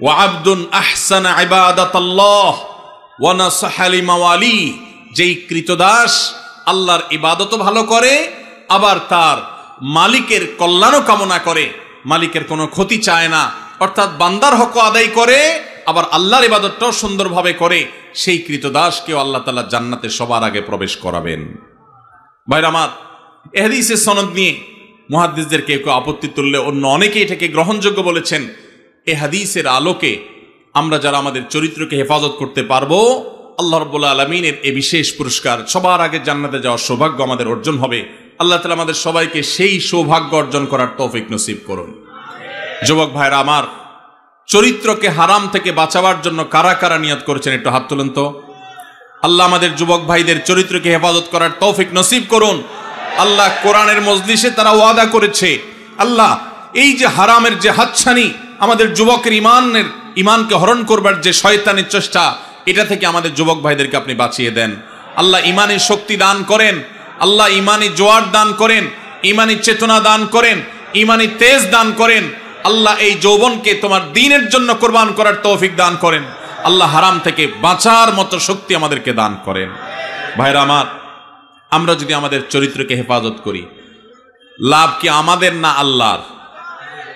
ওয়া আবদুন আহসানা ইবাদাতাল্লাহ ওয়া নাসাহা লিমাওয়ালি, যেই কৃতদাস আল্লাহর ইবাদতও ভালো করে, আবার তার মালিকের কল্যাণও কামনা করে, মালিকের কোনো ক্ষতি চায় না, অর্থাৎ বান্দার হক আদায় করে, আবার আল্লাহর ইবাদতটাও সুন্দরভাবে করে, সেই কৃতদাসকেও আল্লাহ তাআলা জান্নাতে সবার আগে প্রবেশ করাবেন। ভাইরা আমার, এই হাদিসের সনদ নিয়ে মুহাদ্দিসদের কেউ আপত্তি তুললে অন্য অনেকে এটাকে গ্রহণযোগ্য বলেছেন। এই হাদিসের আলোকে আমরা যারা আমাদের চরিত্রকে হেফাজত করতে পারবো, আল্লাহ রাব্বুল আলামিনের এই বিশেষ পুরস্কার, সবার আগে জান্নাতে যাওয়ার সৌভাগ্য আমাদের অর্জন হবে। আল্লাহ তাআলা আমাদের সবাইকে সেই সৌভাগ্য অর্জন করার তৌফিক নসিব করুন। যুবক ভাইরা আমার, চরিত্রকে হারাম থেকে বাঁচাবার জন্য কারা কারা নিয়ত করেছেন একটু হাত তুলেন তো। আল্লাহ আমাদের যুবক ভাইদের চরিত্রকে হেফাজত করার তৌফিক নসিব করুন। আল্লাহ কোরআনের মজলিসে তারা ওয়াদা করেছে, আল্লাহ এই যে হারামের যে হাতছানি, আমাদের যুবকের ইমানকে হরণ করবার যে শয়তানের চেষ্টা, এটা থেকে আমাদের যুবক ভাইদেরকে আপনি বাঁচিয়ে দেন। আল্লাহ ইমানি শক্তি দান করেন, আল্লাহ ইমানি জোয়ার দান করেন, ইমানি চেতনা দান করেন, ইমানি তেজ দান করেন। আল্লাহ এই যৌবনকে তোমার দ্বীনের জন্য কোরবান করার তৌফিক দান করেন। আল্লাহ হারাম থেকে বাঁচার মতো শক্তি আমাদেরকে দান করেন। ভাইরা আমার, আমরা যদি আমাদের চরিত্রকে হেফাজত করি, লাভ কি আমাদের না আল্লাহর?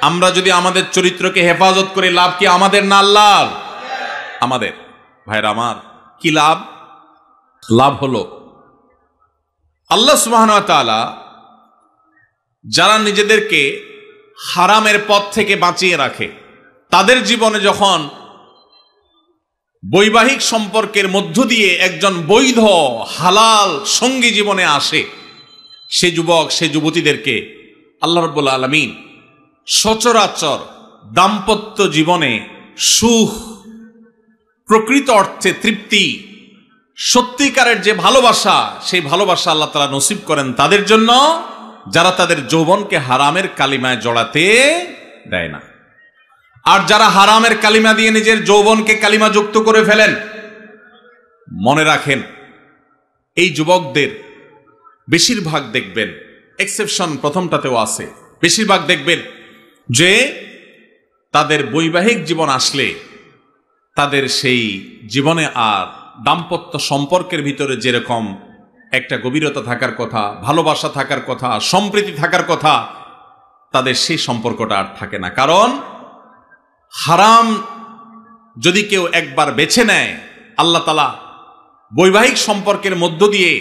আমরা যদি আমাদের চরিত্রকে হেফাজত করি, লাভ কি আমাদের না আল্লাহর? আমাদের। ভাইরা আমার, কি লাভ? লাভ হলো আল্লাহ সুবহানাহু ওয়া তাআলা যারা নিজেদেরকে হারামের পথ থেকে বাঁচিয়ে রাখে, তাদের জীবনে যখন বৈবাহিক সম্পর্কের মধ্য দিয়ে একজন বৈধ হালাল সঙ্গী জীবনে আসে, সে যুবক সে যুবতীদেরকে আল্লাহ রাব্বুল আলামিন সচরাচর দাম্পত্য জীবনে সুখ, প্রকৃত অর্থে তৃপ্তি, সত্যিকারের যে ভালোবাসা, সেই ভালোবাসা আল্লাহ তাআলা নসিব করেন তাদের জন্য যারা তাদের যৌবনকে হারামের কালিমায় জড়াতে দেয় না। আর যারা হারামের কালিমা দিয়ে নিজের যৌবনকে কালিমা যুক্ত করে ফেলেন, মনে রাখেন এই যুবকদের বেশিরভাগ দেখবেন, এক্সেপশন প্রথমটাতেও আছে, বেশিরভাগ দেখবেন যে তাদের বৈবাহিক জীবন আসলে তাদের সেই জীবনে আর দাম্পত্য সম্পর্কের ভিতরে যেরকম একটা গভীরতা থাকার কথা, ভালোবাসা থাকার কথা, সম্প্রীতি থাকার কথা, তাদের সেই সম্পর্কটা আর থাকে না। কারণ হারাম যদি কেউ একবার বেছে নেয়, আল্লাহ তাআলা বৈবাহিক সম্পর্কের মধ্য দিয়ে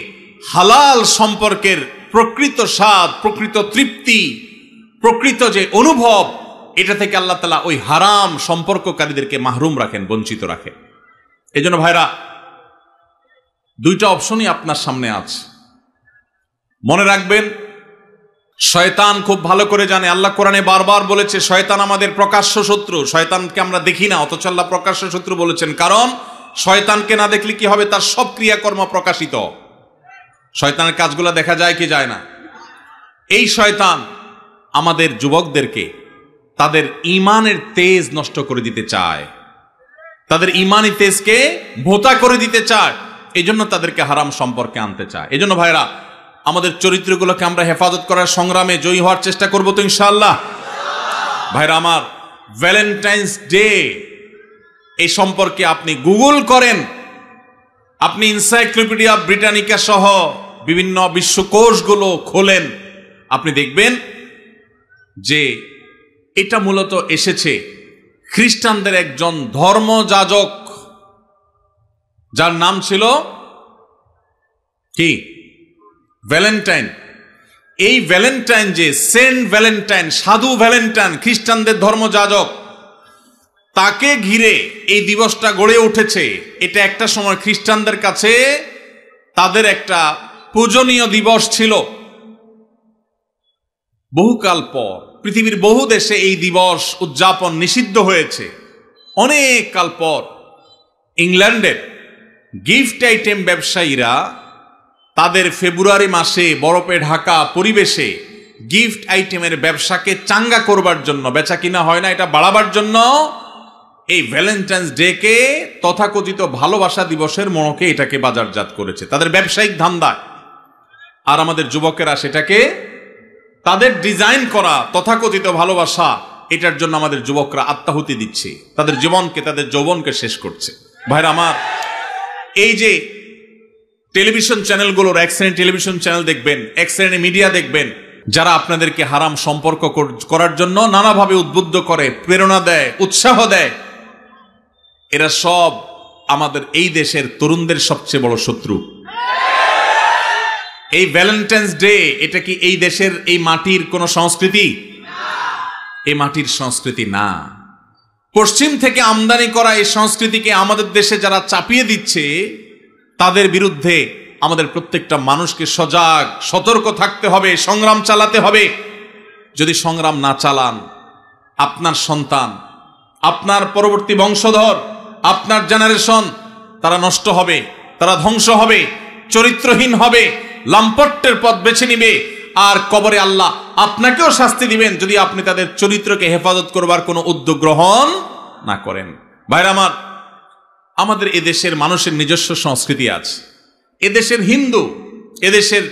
হালাল সম্পর্কের প্রকৃত স্বাদ, প্রকৃত তৃপ্তি, প্রকৃত যে অনুভব, এটা থেকে আল্লাহ তাআলা ওই হারাম সম্পর্ককারীদেরকে মাহরুম রাখেন, বঞ্চিত রাখেন। এই জন্য ভাইরা, দুইটা অপশনই আপনার সামনে আছে। মনে রাখবেন, শয়তান খুব ভালো করে জানে, আল্লাহ কোরআনে বারবার বলেছে শয়তান আমাদের প্রকাশ্য শত্রু। শয়তানকে আমরা দেখি না, অথচ আল্লাহ প্রকাশ্য শত্রু বলেছেন, কারণ শয়তানকে না দেখলে কি হবে, তার সব ক্রিয়াকর্ম প্রকাশিত। শয়তানের কাজগুলো দেখা যায় কি যায় না? এই শয়তান আমাদের যুবকদেরকে তাদের ঈমানের তেজ নষ্ট করে দিতে চায়, তাদের ঈমানি তেজকে ভোঁতা করে দিতে চায়, এই জন্য তাদেরকে হারাম সম্পর্কে আনতে চায়। এই জন্য ভাইরা, আমাদের চরিত্রগুলোকে আমরা হেফাজত করার সংগ্রামে জয়ী হওয়ার চেষ্টা করবো তো ইনশাআল্লাহ। ভাইরা আমার, ভ্যালেন্টাইন্স ডে এই সম্পর্কে আপনি গুগল করেন, আপনি এনসাইক্লোপিডিয়া ব্রিটানিকা সহ বিভিন্ন বিশ্বকোষগুলো খোলেন, আপনি দেখবেন যে এটা মূলত এসেছে খ্রিস্টানদের একজন ধর্মযাজক, যার নাম ছিল কি? ভ্যালেন্টাইন। এই ভ্যালেন্টাইন, যে সেন্ট ভ্যালেন্টাইন, সাধু ভ্যালেন্টাইন, খ্রিস্টানদের ধর্মযাজক, তাকে ঘিরে এই দিবসটা গড়ে উঠেছে। এটা একটা সময় খ্রিস্টানদের কাছে তাদের একটা পূজনীয় দিবস ছিল। বহুকাল পর পৃথিবীর বহু দেশে এই দিবস উদযাপন নিষিদ্ধ হয়েছে। অনেক কাল পর ইংল্যান্ডের গিফট আইটেম ব্যবসায়ীরা তাদের ফেব্রুয়ারি মাসে বরফে ঢাকা পরিবেশে গিফট আইটেমের ব্যবসাকে চাঙ্গা করবার জন্য, বেচা কিনা হয় না এটা বাড়াবার জন্য, এই ভ্যালেন্টাইন্স ডে কে তথাকথিত ভালোবাসা দিবসের মনোকে এটাকে বাজারজাত করেছে তাদের ব্যবসায়িক ধান্দায়। আর আমাদের যুবকেরা সেটাকে তাদের ডিজাইন করা তথাকথিত ভালোবাসা, এটার জন্য আমাদের যুবকরা আত্মাহুতি দিচ্ছে, তাদের জীবনকে, তাদের যৌবনকে শেষ করছে। ভাইরা আমার, এই যে টেলিভিশন চ্যানেলগুলোর, এক শ্রেণীর টেলিভিশন চ্যানেল দেখবেন, এক শ্রেণীর মিডিয়া দেখবেন, যারা আপনাদেরকে হারাম সম্পর্ক করার জন্য নানাভাবে উদ্বুদ্ধ করে, প্রেরণা দেয়, উৎসাহ দেয়, এরা সব আমাদের এই দেশের তরুণদের সবচেয়ে বড় শত্রু। এই ভ্যালেন্টাইন্স ডে, এটা কি এই দেশের, এই মাটির কোন সংস্কৃতি? এই মাটির সংস্কৃতি না। পশ্চিম থেকে আমদানি করা এই সংস্কৃতিকে আমাদের দেশে যারা চাপিয়ে দিচ্ছে, তাদের বিরুদ্ধে আমাদের প্রত্যেকটা মানুষকে সজাগ, সতর্ক থাকতে হবে, সংগ্রাম চালাতে হবে। যদি সংগ্রাম না চালান, আপনার সন্তান, আপনার পরবর্তী বংশধর, আপনার জেনারেশন, তারা নষ্ট হবে, তারা ধ্বংস হবে, চরিত্রহীন হবে, লাম্পট্যের পথ বেছে নিবে, আর কবরে আল্লাহ আপনাকেও শাস্তি দিবেন যদি আপনি তাদের চরিত্রকে হেফাজত করবার কোনো উদ্যোগ গ্রহণ না করেন। ভাইরা আমার, আমাদের এদেশের মানুষের নিজস্ব সংস্কৃতি আছে। এদেশের হিন্দু, এদেশের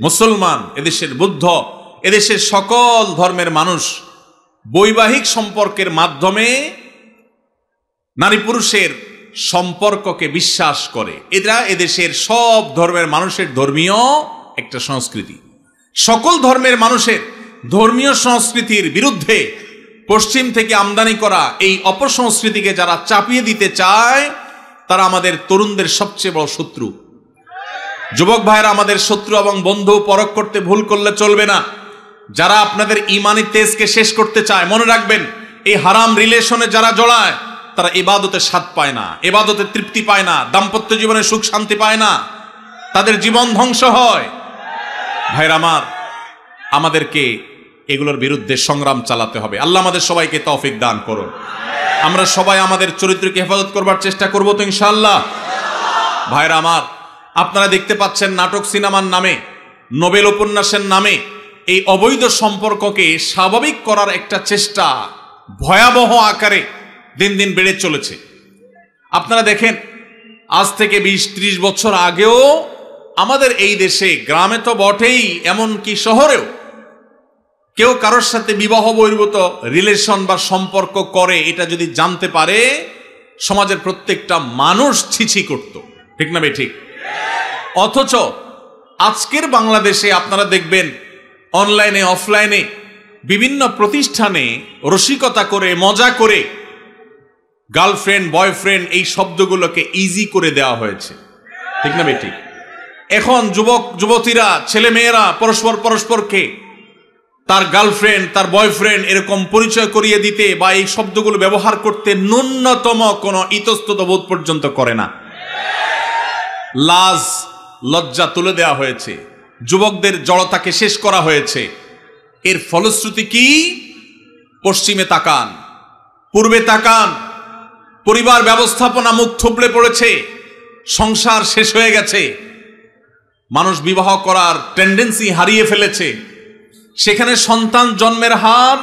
মুসলমান, এদেশের বুদ্ধ, এদেশের সকল ধর্মের মানুষ বৈবাহিক সম্পর্কের মাধ্যমে নারী পুরুষের সম্পর্ককে বিশ্বাস করে। এটা এদেশের সব ধর্মের মানুষের ধর্মীয় একটা সংস্কৃতি। সকল ধর্মের মানুষের ধর্মীয় সংস্কৃতির বিরুদ্ধে পশ্চিম থেকে আমদানি করা এই অপসংস্কৃতিকে যারা চাপিয়ে দিতে চায়, তারা আমাদের তরুণদের সবচেয়ে বড় শত্রু। যুবক ভাইরা, আমাদের শত্রু এবং বন্ধু পরখ করতে ভুল করলে চলবে না। যারা আপনাদের ঈমানি তেজকে শেষ করতে চায়, মনে রাখবেন, এই হারাম রিলেশনে যারা জড়ায়, তারা ইবাদতে স্বাদ পায় না, ইবাদতে তৃপ্তি পায় না, দাম্পত্য জীবনে সুখ শান্তি পায় না, তাদের জীবন ধ্বংস হয়। ভাইরা আমার, আমাদেরকে এগুলোর বিরুদ্ধে সংগ্রাম চালাতে হবে। আল্লাহ আমাদের সবাইকে তৌফিক দান করুন। আমরা সবাই আমাদের চরিত্রকে হেফাজত করবার চেষ্টা করবো তো ইনশাআল্লাহ। ভাইরা আমার, আপনারা দেখতে পাচ্ছেন নাটক সিনেমার নামে, নোবেল উপন্যাসের নামে এই অবৈধ সম্পর্ককে স্বাভাবিক করার একটা চেষ্টা ভয়াবহ আকারে দিন দিন বেড়ে চলেছে। আপনারা দেখেন, আজ থেকে 20-30 বছর আগেও আমাদের এই দেশে, গ্রামে তো বটেই, এমনকি শহরেও, কেউ কারোর সাথে বিবাহ বহির্ভূত রিলেশন বা সম্পর্ক করে, এটা যদি জানতে পারে, সমাজের প্রত্যেকটা মানুষ ছিছি করত, ঠিক না ঠিক? অথচ আজকের বাংলাদেশে আপনারা দেখবেন, অনলাইনে অফলাইনে বিভিন্ন প্রতিষ্ঠানে রসিকতা করে, মজা করে গার্লফ্রেন্ড, বয়ফ্রেন্ড এই শব্দগুলোকে ইজি করে দেওয়া হয়েছে, ঠিক না ঠিক? এখন যুবক যুবতীরা, ছেলে মেয়েরা পরস্পরকে তার গার্লফ্রেন্ড, তার বয়ফ্রেন্ড এরকম পরিচয় করিয়ে দিতে বা এই শব্দগুলো ব্যবহার করতে ন্যূনতম কোনো ইতস্তত বোধ পর্যন্ত করে না। লাজ লজ্জা তুলে দেওয়া হয়েছে, যুবকদের জড়তাকে শেষ করা হয়েছে। এর ফলশ্রুতি কি? পশ্চিমে তাকান, পূর্বে তাকান, পরিবার ব্যবস্থাপনা মুখ থুবড়ে পড়েছে, সংসার শেষ হয়ে গেছে, মানুষ বিবাহ করার টেন্ডেন্সি হারিয়ে ফেলেছে। সেখানে সন্তান জন্মের হার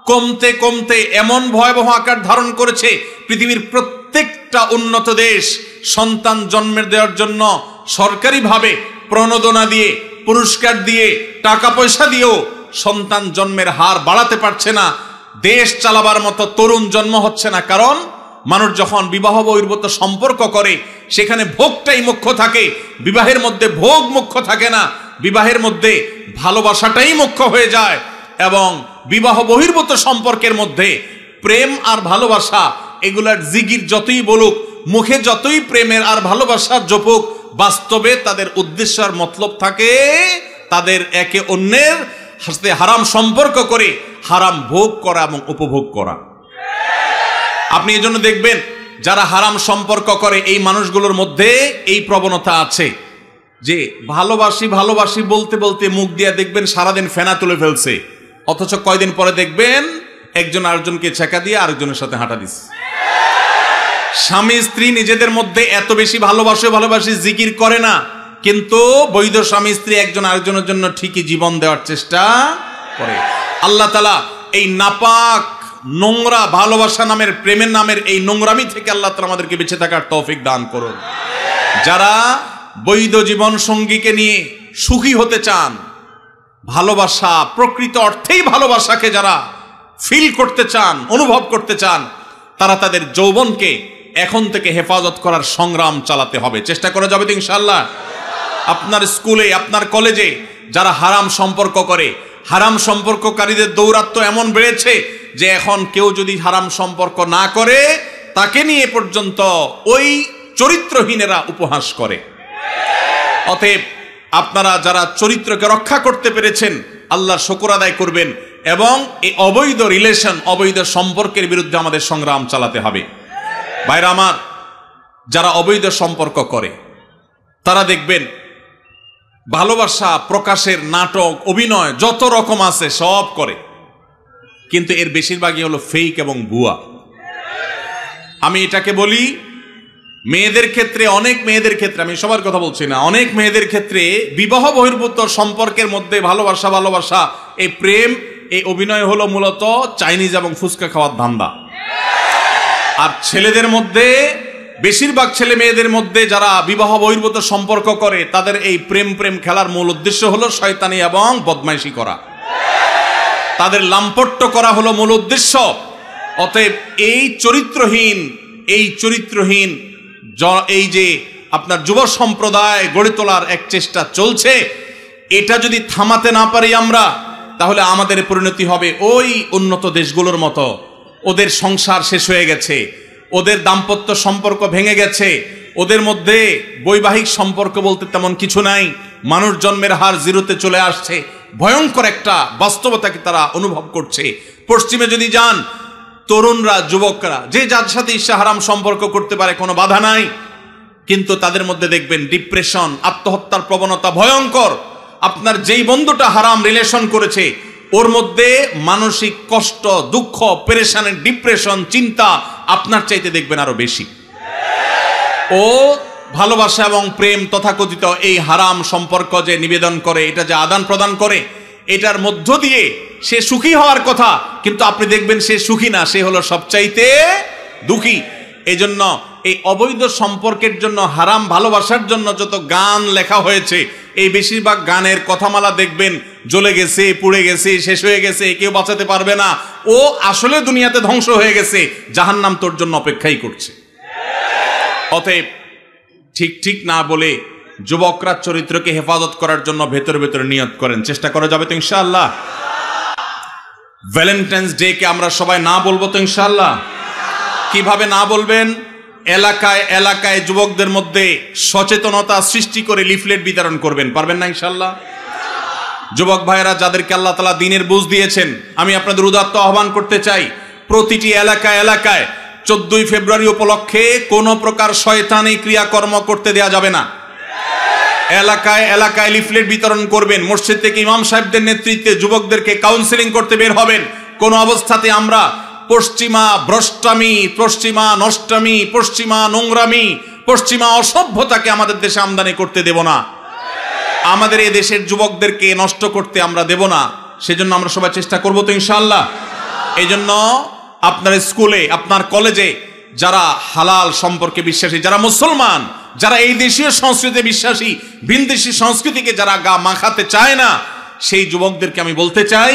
কমতে কমতে এমন ভয়াবহ আকার ধারণ করেছে, পৃথিবীর প্রত্যেকটা উন্নত দেশ সন্তান জন্মের দেওয়ার জন্য সরকারিভাবে প্রণোদনা দিয়ে, পুরস্কার দিয়ে, টাকা পয়সা দিয়েও সন্তান জন্মের হার বাড়াতে পারছে না। দেশ চালাবার মতো তরুণ জন্ম হচ্ছে না, কারণ মানুষ যখন বিবাহ বহির্ভূত সম্পর্ক করে সেখানে ভোগটাই মুখ্য থাকে, বিবাহের মধ্যে ভোগ মুখ্য থাকে না, বিবাহের মধ্যে ভালোবাসাটাই মুখ্য হয়ে যায়। এবং বিবাহ বহির্ভূত সম্পর্কের মধ্যে প্রেম আর ভালোবাসা এগুলার জিগির যতই বলুক, মুখে যতই প্রেমের আর ভালোবাসার জপুক, বাস্তবে তাদের উদ্দেশ্য আর মতলব থাকে তাদের একে অন্যের সাথে হারাম সম্পর্ক করে হারাম ভোগ করা এবং উপভোগ করা। আপনি এজন্য দেখবেন যারা হারাম সম্পর্ক করে এই মানুষগুলোর মধ্যে এই প্রবণতা আছে যে ভালোবাসি ভালোবাসি বলতে বলতে মুখ দিয়ে দেখবেন সারাদিন ফেনা তুলে ফেলছে, অথচ কয়দিন পরে দেখবেন একজন আরেকজনকে ছেঁকা দিয়ে আরেকজনের সাথে হাঁটা দিচ্ছে। স্বামী স্ত্রী নিজেদের মধ্যে এত বেশি ভালোবাসি জিকির করে না, কিন্তু বৈধ স্বামী স্ত্রী একজন আরেকজনের জন্য ঠিকই জীবন দেওয়ার চেষ্টা করে। আল্লাহ তাআলা এই নাপাক নোংরা ভালোবাসা নামের, প্রেমের নামের এই নোংরামি থেকে আল্লাহ তাআলা আমাদেরকে বেঁচে থাকার তৌফিক দান করুন। যারা বৈধ জীবন সঙ্গীকে নিয়ে সুখী হতে চান, ভালোবাসা প্রকৃত অর্থেই ভালোবাসাকে যারা ফিল করতে চান, অনুভব করতে চান, তারা তাদের যৌবনকে এখন থেকে হেফাজত করার সংগ্রাম চালাতে হবে। চেষ্টা করা যাবে তো ইনশাআল্লাহ। আপনার স্কুলে, আপনার কলেজে যারা হারাম সম্পর্ক করে, হারাম সম্পর্ককারীদের দৌরাত্ম এমন বেড়েছে যে এখন কেউ যদি হারাম সম্পর্ক না করে তাকে নিয়ে পর্যন্ত ওই চরিত্রহীনেরা উপহাস করে। অতএব আপনারা যারা চরিত্রকে রক্ষা করতে পেরেছেন আল্লাহর শুকর আদায় করবেন এবং এই অবৈধ রিলেশন, অবৈধ সম্পর্কের বিরুদ্ধে আমাদের সংগ্রাম চালাতে হবে। ভাইরা আমার, যারা অবৈধ সম্পর্ক করে তারা দেখবেন ভালোবাসা প্রকাশের নাটক, অভিনয় যত রকম আছে সব করে, কিন্তু এর বেশিরভাগই হলো ফেক এবং ভুয়া। আমি এটাকে বলি মেয়েদের ক্ষেত্রে, অনেক মেয়েদের ক্ষেত্রে, আমি সবার কথা বলছি না, অনেক মেয়েদের ক্ষেত্রে বিবাহ বহির্ভূত সম্পর্কের মধ্যে ভালোবাসা এই প্রেম, এই অভিনয় হলো মূলত চাইনিজ এবং ফুচকা খাওয়ার ধান্দা। আর ছেলেদের মধ্যে, বেশিরভাগ ছেলে মেয়েদের মধ্যে যারা বিবাহ বহির্ভূত সম্পর্ক করে তাদের এই প্রেম খেলার মূল উদ্দেশ্য হলো শয়তানি এবং বদমাইশি করা, তাদের লাম্পট্য করা হলো মূল উদ্দেশ্য। অতএব এই চরিত্রহীন এই যে আপনার যুব সম্প্রদায় গড়ে তোলার এক চেষ্টা চলছে, এটা যদি থামাতে না পারি আমরা, তাহলে আমাদের পরিণতি হবে ওই উন্নত দেশগুলোর মতো। ওদের সংসার শেষ হয়ে গেছে, ওদের দাম্পত্য সম্পর্ক ভেঙে গেছে, ওদের মধ্যে বৈবাহিক সম্পর্ক বলতে তেমন কিছু নাই, মানুষ জন্মের হার জিরোতে চলে আসছে, ভয়ঙ্কর একটা বাস্তবতাকে তারা অনুভব করছে। পশ্চিমে যদি যান, তরুণরা, যুবকরা যে যার সাথে ইচ্ছা হারাম সম্পর্ক করতে পারে, কোনো বাধা নাই, কিন্তু তাদের মধ্যে দেখবেন ডিপ্রেশন, আত্মহত্যার প্রবণতা ভয়ঙ্কর। আপনার যেই বন্ধুটা হারাম রিলেশন করেছে ওর মধ্যে মানসিক কষ্ট, দুঃখ, পেরেশানের, ডিপ্রেশন, চিন্তা আপনার চাইতে দেখবেন আরো বেশি। ও ভালোবাসা এবং প্রেম তথাকথিত এই হারাম সম্পর্ক যে নিবেদন করে, এটা যে আদান প্রদান করে, এটার মধ্য দিয়ে সে সুখী হওয়ার কথা, কিন্তু আপনি দেখবেন সে সুখী না, সে হলো সবচাইতে দুঃখী। এই জন্য এই অবৈধ সম্পর্কের জন্য, হারাম ভালোবাসার জন্য যত গান লেখা হয়েছে, এই বেশিরভাগ গানের কথামালা দেখবেন জ্বলে গেছে, পুড়ে গেছে, শেষ হয়ে গেছে, কেউ বাঁচাতে পারবে না, ও আসলে দুনিয়াতে ধ্বংস হয়ে গেছে, জাহান্নাম তোর জন্য অপেক্ষাই করছে। অতএব ঠিক না বলে যুবকরা চরিত্রকে হেফাজত করার জন্য ভেতরে ভেতরে নিয়ত করেন। চেষ্টা করা যাবে তো ইনশাআল্লাহ। ভ্যালেন্টাইন্স ডে কে আমরা সবাই না বলবো তো ইনশাআল্লাহ। কিভাবে না বলবেন? এলাকায় এলাকায় যুবকদের মধ্যে সচেতনতা সৃষ্টি করে লিফলেট বিতরণ করবেন, পারবেন না ইনশাআল্লাহ? যুবক ভাইয়েরা যাদেরকে আল্লাহ তাআলা দ্বীনের বুঝ দিয়েছেন, আমি আপনাদের উদাত্ত আহ্বান করতে চাই, প্রতিটি এলাকায় এলাকায় 14ই ফেব্রুয়ারি উপলক্ষে কোনো প্রকার শয়তানি ক্রিয়াকর্ম করতে দেয়া যাবে না। এলাকায় এলাকায় লিফলেট বিতরণ করবেন, মসজিদ থেকে ইমাম সাহেবদের নেতৃত্বে যুবকদেরকে কাউন্সেলিং করতে বের হবেন। কোন অবস্থাতে আমরা পশ্চিমা ভ্রষ্টামি, পশ্চিমা নষ্টামি, পশ্চিমা নোংরামি, পশ্চিমা অসভ্যতাকে আমাদের দেশে আমদানি করতে দেব না। আমাদের এই দেশের যুবকদেরকে নষ্ট করতে আমরা দেব না। সেজন্য আমরা সবাই চেষ্টা করব তো ইনশাআল্লাহ। এই জন্য আপনার স্কুলে, আপনার কলেজে যারা হালাল সম্পর্কে বিশ্বাসী, যারা মুসলমান, যারা এই দেশীয় সংস্কৃতিতে বিশ্বাসী, ভিনদেশী সংস্কৃতিকে যারা গা মাখাতে চায় না, সেই যুবকদেরকে আমি বলতে চাই,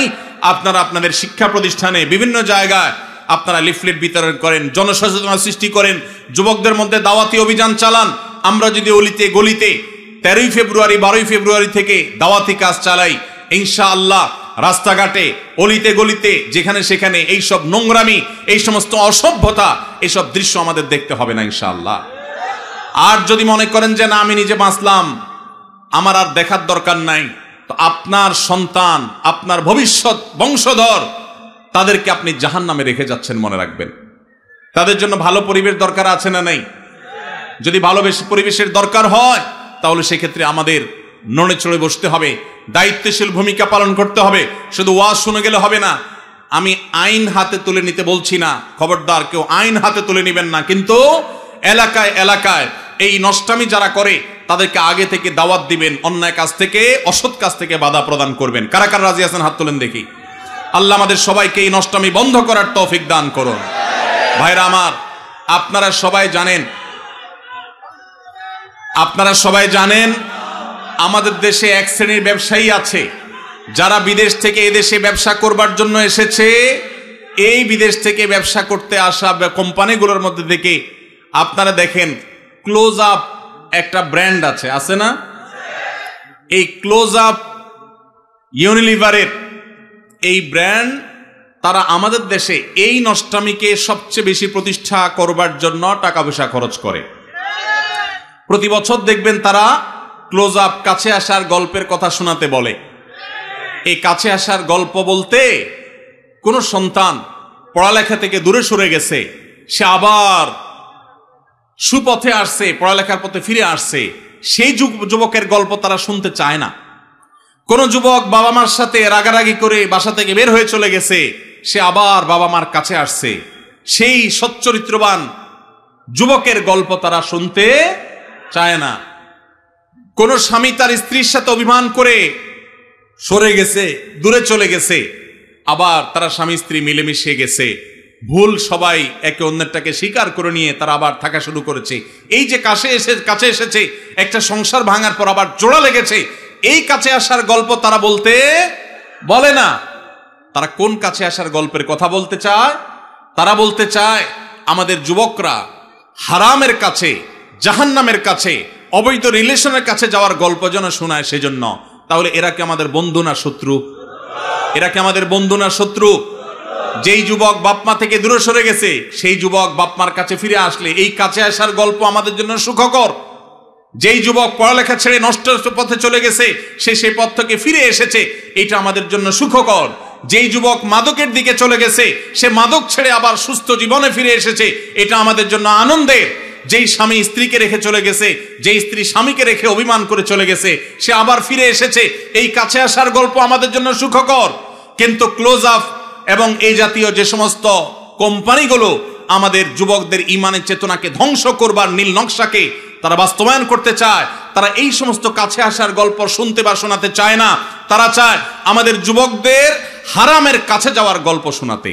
আপনারা আপনাদের শিক্ষা প্রতিষ্ঠানে বিভিন্ন জায়গায় আপনারা লিফলেট বিতরণ করেন, জনসচেতনতা সৃষ্টি করেন, যুবকদের মধ্যে দাওয়াতি অভিযান চালান। আমরা যদি অলিতে গলিতে 13ই ফেব্রুয়ারি 12ই ফেব্রুয়ারি থেকে দাওয়াতি কাজ চালাই, ইনশাআল্লাহ রাস্তাঘাটে অলিতে গলিতে যেখানে সেখানে এইসব নোংরামি, এই সমস্ত অসভ্যতা, এইসব দৃশ্য আমাদের দেখতে হবে না ইনশাআল্লাহ। আর যদি মনে করেন যে না আমি নিজে বাঁচলাম, আমার আর দেখার দরকার নাই, তো আপনার সন্তান, আপনার ভবিষ্যৎ বংশধর, তাদেরকে আপনি জাহান্নামে রেখে যাচ্ছেন, মনে রাখবেন। তাদের জন্য ভালো পরিবেশ দরকার আছে না নাই? যদি ভালো পরিবেশের দরকার হয়, তাহলে সেক্ষেত্রে আমাদের নড়ে চড়ে বসতে হবে, দায়িত্বশীল ভূমিকা পালন করতে হবে। শুধু ওয়াজ শুনে গেলে হবে না। আমি আইন হাতে তুলে নিতে বলছি না, খবরদার কেউ আইন হাতে তুলে নেবেন না, কিন্তু এলাকায় এলাকায় এই নষ্টামি যারা করে তাদেরকে আগে থেকে দাওয়াত দিবেন, অন্যায় কাজ থেকে, অসৎ কাজ থেকে বাধা প্রদান করবেন। কারা কারা রাজি আছেন হাত তোলেন দেখি। আল্লাহ আমাদের সবাইকে এই নষ্টামি বন্ধ করার তৌফিক দান করুন। ভাইরা আমার, আপনারা সবাই জানেন আমাদের দেশে এক শ্রেণীর ব্যবসায়ী আছে যারা বিদেশ থেকে এদেশে ব্যবসা করবার জন্য এসেছে। এই বিদেশ থেকে ব্যবসা করতে আসা কোম্পানিগুলোর মধ্যে থেকে আপনারা দেখেন ক্লোজ আপ একটা ব্র্যান্ড আছে না? এই ক্লোজ আপ ইউনিলিভারের এই ব্র্যান্ড, তারা আমাদের দেশে এই নষ্টামিকে সবচেয়ে বেশি প্রতিষ্ঠা করবার জন্য টাকা পয়সা খরচ করে। প্রতি বছর দেখবেন তারা ক্লোজ আপ কাছে আসার গল্পের কথা শোনাতে বলে। এই কাছে আসার গল্প বলতে, কোন সন্তান পড়ালেখা থেকে দূরে সরে গেছে, সে আবার সুপথে আসছে, পড়ালেখার পথে ফিরে আসছে, সেই যুবকের গল্প তারা শুনতে চায় না। কোন যুবক বাবা মার সাথে রাগারাগি করে বাসা থেকে বের হয়ে চলে গেছে, সে আবার বাবা মার কাছে আসছে, সেই সচ্চরিত্রবান যুবকের গল্প তারা শুনতে চায় না। কোন স্বামী তার স্ত্রীর সাথে অভিমান করে সরে গেছে, দূরে চলে গেছে, আবার তারা স্বামী স্ত্রী মিলেমিশে গেছে, ভুল সবাই একে অন্যটাকে স্বীকার করে নিয়ে তারা আবার থাকা শুরু করেছে। এই যে কাছে এসেছে, একটা সংসার ভাঙার পর আবার জোড়া লেগেছে, এই কাছে আসার গল্প তারা বলে না। তারা কোন কাছে আসার গল্পের কথা বলতে চায়? তারা বলতে চায় আমাদের যুবকরা হারামের কাছে, জাহান্নামের কাছে, অবৈধ রিলেশনের কাছে যাওয়ার গল্প যেন শোনায়, সেজন্য। তাহলে এরা কি আমাদের বন্ধু না শত্রু? এরা কি আমাদের বন্ধু না শত্রু? যেই যুবক বাপমা থেকে দূরে সরে গেছে, সেই যুবক বাপমার কাছে ফিরে আসলে এই কাছে আসার গল্প আমাদের জন্য সুখকর। যেই যুবক পড়ালেখা ছেড়ে নষ্ট পথে চলে গেছে, সে সেই পথ থেকে ফিরে এসেছে, এটা আমাদের জন্য সুখকর। যেই যুবক মাদকের দিকে চলে গেছে, সে মাদক ছেড়ে আবার সুস্থ জীবনে ফিরে এসেছে, এটা আমাদের জন্য আনন্দের। যেই স্বামী স্ত্রীকে রেখে চলে গেছে, যেই স্ত্রী স্বামীকে রেখে অভিমান করে চলে গেছে, সে আবার ফিরে এসেছে, এই কাছে আসার গল্প আমাদের জন্য সুখকর। কিন্তু ক্লোজ আপ এবং এই জাতীয় যে সমস্ত কোম্পানিগুলো আমাদের যুবকদের ইমানের চেতনাকে ধ্বংস করবার নীল নকশাকে তারা বাস্তবায়ন করতে চায়, তারা এই সমস্ত কাছে আসার গল্প শুনতে বা শোনাতে চায় না। তারা চায় আমাদের যুবকদের হারামের কাছে যাওয়ার গল্প শোনাতে।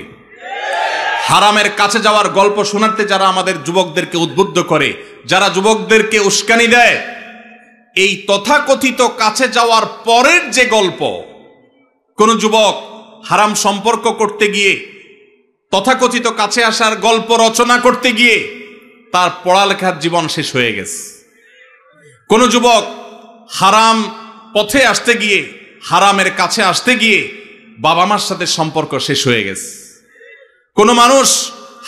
হারামের কাছে যাওয়ার গল্প শোনাতে যারা আমাদের যুবকদেরকে উদ্বুদ্ধ করে, যারা যুবকদেরকে উস্কানি দেয়, এই তথাকথিত কাছে যাওয়ার পরের যে গল্প, কোন যুবক হারাম সম্পর্ক করতে গিয়ে, তথাকথিত কাছে আসার গল্প রচনা করতে গিয়ে তার পড়ালেখার জীবন শেষ হয়ে গেছে। কোন যুবক হারাম পথে আসতে গিয়ে, হারামের কাছে আসতে গিয়ে বাবা মার সাথে সম্পর্ক শেষ হয়ে গেছে। কোন মানুষ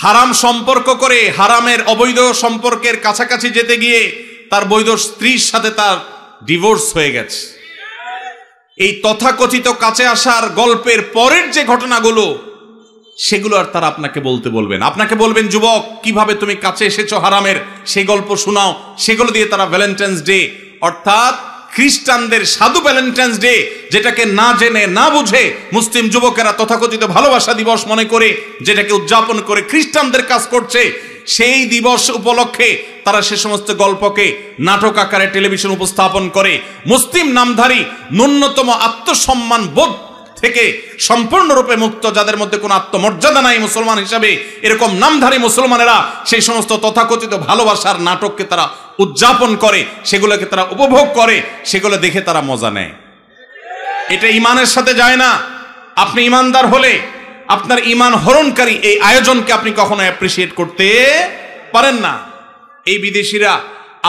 হারাম সম্পর্ক করে হারামের অবৈধ সম্পর্কের কাছাকাছি যেতে গিয়ে তার বৈধ স্ত্রীর সাথে তার ডিভোর্স হয়ে গেছে। এই তথাকথিত কাছে আসার গল্পের পরের যে ঘটনাগুলো, সেগুলো আর তারা আপনাকে বলতে বলবেন। আপনাকে বলবেন, যুবক কিভাবে তুমি কাছে এসেছো হারামের, সেই গল্প শোনাও। সেগুলো দিয়ে তারা ভ্যালেন্টাইন্স ডে, অর্থাৎ খ্রিস্টানদের সাধু ভ্যালেন্টাইন্স ডে, যেটাকে না জেনে না বুঝে মুসলিম যুবকেরা তথাকথিত ভালোবাসা দিবস মনে করে যেটাকে উদযাপন করে খ্রিস্টানদের কাজ করছে, সেই দিবস উপলক্ষে তারা সে সমস্ত গল্পকে নাটক আকারে টেলিভিশন উপস্থাপন করে। মুসলিম নামধারী ন্যূনতম আত্মসম্মান বোধ থেকে সম্পূর্ণরূপে মুক্ত, যাদের মধ্যে কোনো আত্মমর্যাদা নাই মুসলমান হিসাবে, এরকম নামধারী মুসলমানেরা সেই সমস্ত তথাকথিত ভালোবাসার নাটককে তারা উদযাপন করে, সেগুলোকে তারা উপভোগ করে, সেগুলো দেখে তারা মজা নেয়। এটা ইমানের সাথে যায় না। আপনি ইমানদার হলে আপনার ইমান হরণকারী এই আয়োজনকে আপনি কখনো অ্যাপ্রিসিয়েট করতে পারেন না। এই বিদেশিরা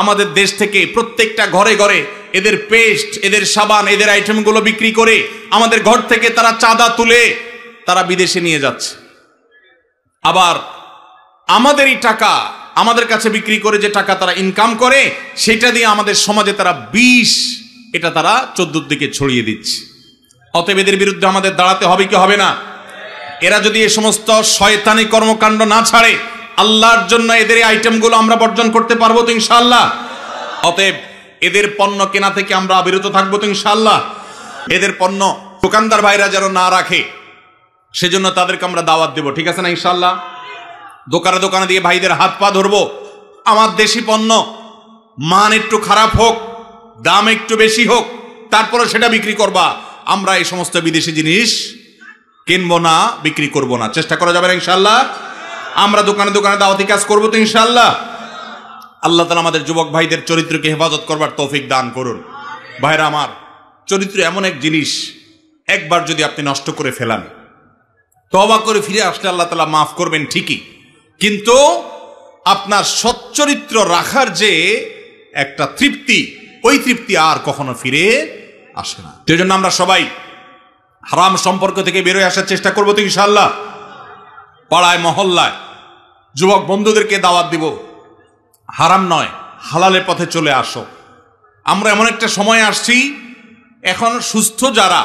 আমাদের দেশ থেকে প্রত্যেকটা ঘরে ঘরে এদের পেস্ট, এদের সাবান, এদের আইটেমগুলো বিক্রি করে আমাদের ঘর থেকে তারা চাঁদা তুলে তারা বিদেশে নিয়ে যাচ্ছে। আবার আমাদেরই টাকা আমাদের কাছে বিক্রি করে যে টাকা তারা ইনকাম করে, সেটা দিয়ে আমাদের সমাজে তারা বিষ, এটা তারা 14 দিকে ছড়িয়ে দিচ্ছে। অতএব এদের বিরুদ্ধে আমাদের দাঁড়াতে হবে কি হবে না? এরা যদি এই সমস্ত শয়তানি কর্মকাণ্ড না ছাড়ে, আল্লাহর জন্য এদের এই আইটেমগুলো আমরা বর্জন করতে পারবো তো ইনশাআল্লাহ? অতএব এদের পণ্য কেনা থেকে আমরা বিরত থাকবো তো ইনশাআল্লাহ? এদের পণ্য দোকানদার ভাইরা যেন না রাখে, সেজন্য তাদেরকে আমরা দাওয়াত দেবো, ঠিক আছে না ইনশাআল্লাহ? দোকানে দোকানে দিয়ে ভাইদের হাত পা ধরবো, আমার দেশি পণ্য মান একটু খারাপ হোক, দাম একটু বেশি হোক, তারপরে সেটা বিক্রি করবা। আমরা এই সমস্ত বিদেশি জিনিস কিনবো না, বিক্রি করবো না। চেষ্টা করা যাবে না ইনশাআল্লাহ? আমরা দোকানে দোকানে দাওয়াতি কাজ করবো তো ইনশাআল্লাহ? আল্লাহ তাআলা আমাদের যুবক ভাইদের চরিত্রকে হেফাজত করবার তৌফিক দান করুন। ভাইরা আমার, চরিত্র এমন এক জিনিস, একবার যদি আপনি নষ্ট করে ফেলান, তওবা করে ফিরে আসলে আল্লাহ তাআলা মাফ করবেন ঠিকই, কিন্তু আপনার সচ্চরিত্র রাখার যে একটা তৃপ্তি, ওই তৃপ্তি আর কখনো ফিরে আসে না। সেই জন্য আমরা সবাই হারাম সম্পর্ক থেকে বেরোয় আসার চেষ্টা করবো তো ইনশাআল্লাহ? পাড়ায় মহল্লায় যুবক বন্ধুদেরকে দাওয়াত দিব, হারাম নয় হালালের পথে চলে আসো। আমরা এমন একটা সময় আসছি, এখন সুস্থ যারা,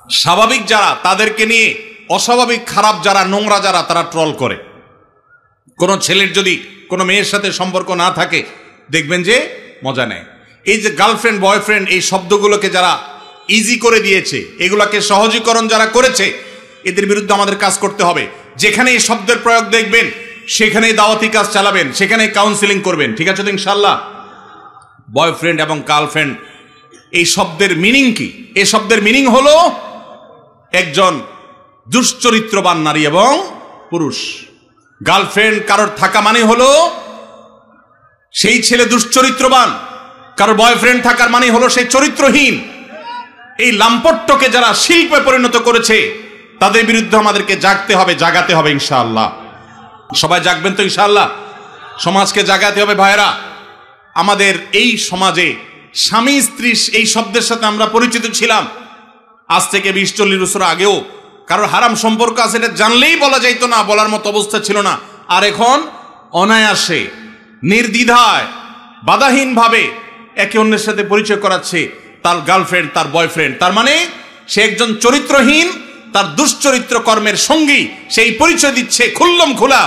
স্বাভাবিক যারা, তাদেরকে নিয়ে অস্বাভাবিক খারাপ যারা, নোংরা যারা, তারা ট্রল করে। কোনো ছেলের যদি কোনো মেয়ের সাথে সম্পর্ক না থাকে, দেখবেন যে মজা নেয়। এই যে গার্লফ্রেন্ড বয়ফ্রেন্ড, এই শব্দগুলোকে যারা ইজি করে দিয়েছে, এগুলাকে সহজীকরণ যারা করেছে, এদের বিরুদ্ধে আমাদের কাজ করতে হবে। যেখানে এই শব্দের প্রয়োগ দেখবেন, সেখানেই দাওয়াতি কাজ চালাবেন, সেখানেই কাউন্সিলিং করবেন, ঠিক আছে তো ইনশাআল্লাহ? বয়ফ্রেন্ড এবং গার্লফ্রেন্ড, এই শব্দের মিনিং কি? এই শব্দের মিনিং হলো একজন দুশ্চরিত্রবান নারী এবং পুরুষ। গার্লফ্রেন্ড কারোর থাকা মানে হলো সেই ছেলে দুশ্চরিত্রবান, কারোর বয়ফ্রেন্ড থাকার মানে হলো সেই চরিত্রহীন। এই লাম্পট্যকে যারা শিল্পে পরিণত করেছে, তাদের বিরুদ্ধে আমাদেরকে জাগতে হবে, জাগাতে হবে ইনশাআল্লাহ। সবাই জাগবেন তো ইনশাআল্লাহ? সমাজকে জাগাতে হবে ভাইরা। আমাদের এই সমাজে স্বামী স্ত্রী এই শব্দের সাথে আমরা পরিচিত ছিলাম আজ থেকে 20-40 বছর আগেও। কারোর হারাম সম্পর্ক আছে এটা জানলেই বলা যাইত না, বলার মতো অবস্থা ছিল না। আর এখন অনায়াসে, নির্দ্বিধায়, বাধাহীনভাবে একে অন্যের সাথে পরিচয় করাচ্ছে তার গার্লফ্রেন্ড, তার বয়ফ্রেন্ড। তার মানে সে একজন চরিত্রহীন, তার দুশ্চরিত্র কর্মের সঙ্গী, সেই পরিচয় দিচ্ছে খুল্লম খোলা।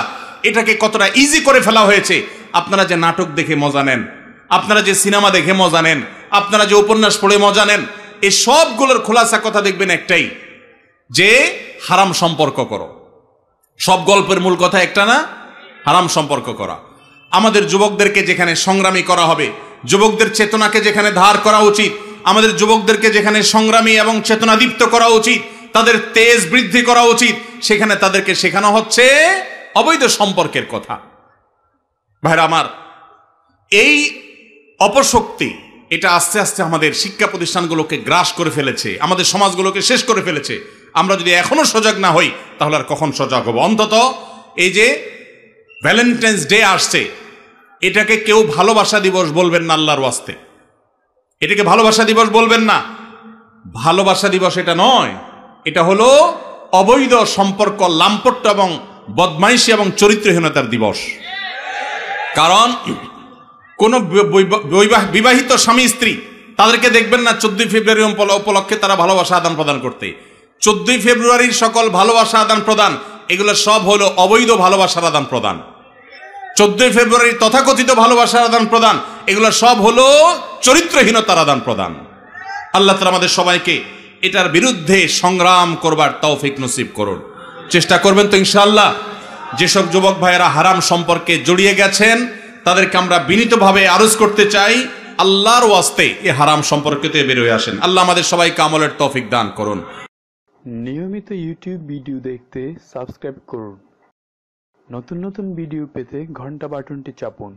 এটাকে কতটা ইজি করে ফেলা হয়েছে। আপনারা যে নাটক দেখে মজা নেন, আপনারা যে সিনেমা দেখে মজা নেন, আপনারা যে উপন্যাস পড়ে মজা নেন, এই সবগুলোর খোলাসা কথা দেখবেন একটাই, যে হারাম সম্পর্ক করো। সব গল্পের মূল কথা একটা না, হারাম সম্পর্ক করা। আমাদের যুবকদেরকে যেখানে সংগ্রামী করা হবে, যুবকদের চেতনাকে যেখানে ধার করা উচিত, আমাদের যুবকদেরকে যেখানে সংগ্রামী এবং চেতনাদীপ্ত করা উচিত, তাদের তেজ বৃদ্ধি করা উচিত, সেখানে তাদেরকে শেখানো হচ্ছে অবৈধ সম্পর্কের কথা। ভাইরা আমার, এই অপশক্তি এটা আস্তে আস্তে আমাদের শিক্ষা প্রতিষ্ঠানগুলোকে গ্রাস করে ফেলেছে, আমাদের সমাজগুলোকে শেষ করে ফেলেছে। আমরা যদি এখনো সজাগ না হই, তাহলে আর কখন সজাগ হব? অন্তত এই যে ভ্যালেন্টাইন্স ডে আসছে, এটাকে কেউ ভালোবাসা দিবস বলবেন না আল্লাহর ওয়াস্তে। এটাকে ভালোবাসা দিবস বলবেন না। ভালোবাসা দিবস এটা নয়, এটা হলো অবৈধ সম্পর্ক, লাম্পট্য এবং বদমাইশি এবং চরিত্রহীনতার দিবস। কারণ কোন বিবাহিত স্বামী স্ত্রী তাদেরকে দেখবেন না 14 ফেব্রুয়ারি উপলক্ষে তারা ভালোবাসা আদান প্রদান করতে। 14 ফেব্রুয়ারির সকল ভালোবাসা আদান প্রদান এগুলো সব হলো অবৈধ ভালোবাসার আদান প্রদান। 14 ফেব্রুয়ারির তথাকথিত ভালোবাসার আদান প্রদান এগুলো সব হলো চরিত্রহীনতার আদান প্রদান। আল্লাহ তাআলা আমাদের সবাইকে এটার বিরুদ্ধে সংগ্রাম করবার তৌফিক নসিব করুন। চেষ্টা করবেন তো ইনশাআল্লাহ। যেসব যুবক ভাইয়েরা হারাম সম্পর্কে জড়িয়ে গেছেন তাদেরকে আমরা বিনীতভাবে আরজ করতে চাই, আল্লাহর ওয়াস্তে এই হারাম সম্পর্কে বের হয়ে আসেন। আল্লাহ আমাদের সবাইকে আমলের তৌফিক দান করুন। নিয়মিত ইউটিউব ভিডিও দেখতে সাবস্ক্রাইব করুন। নতুন নতুন ভিডিও পেতে ঘন্টা বাটনটি চাপুন।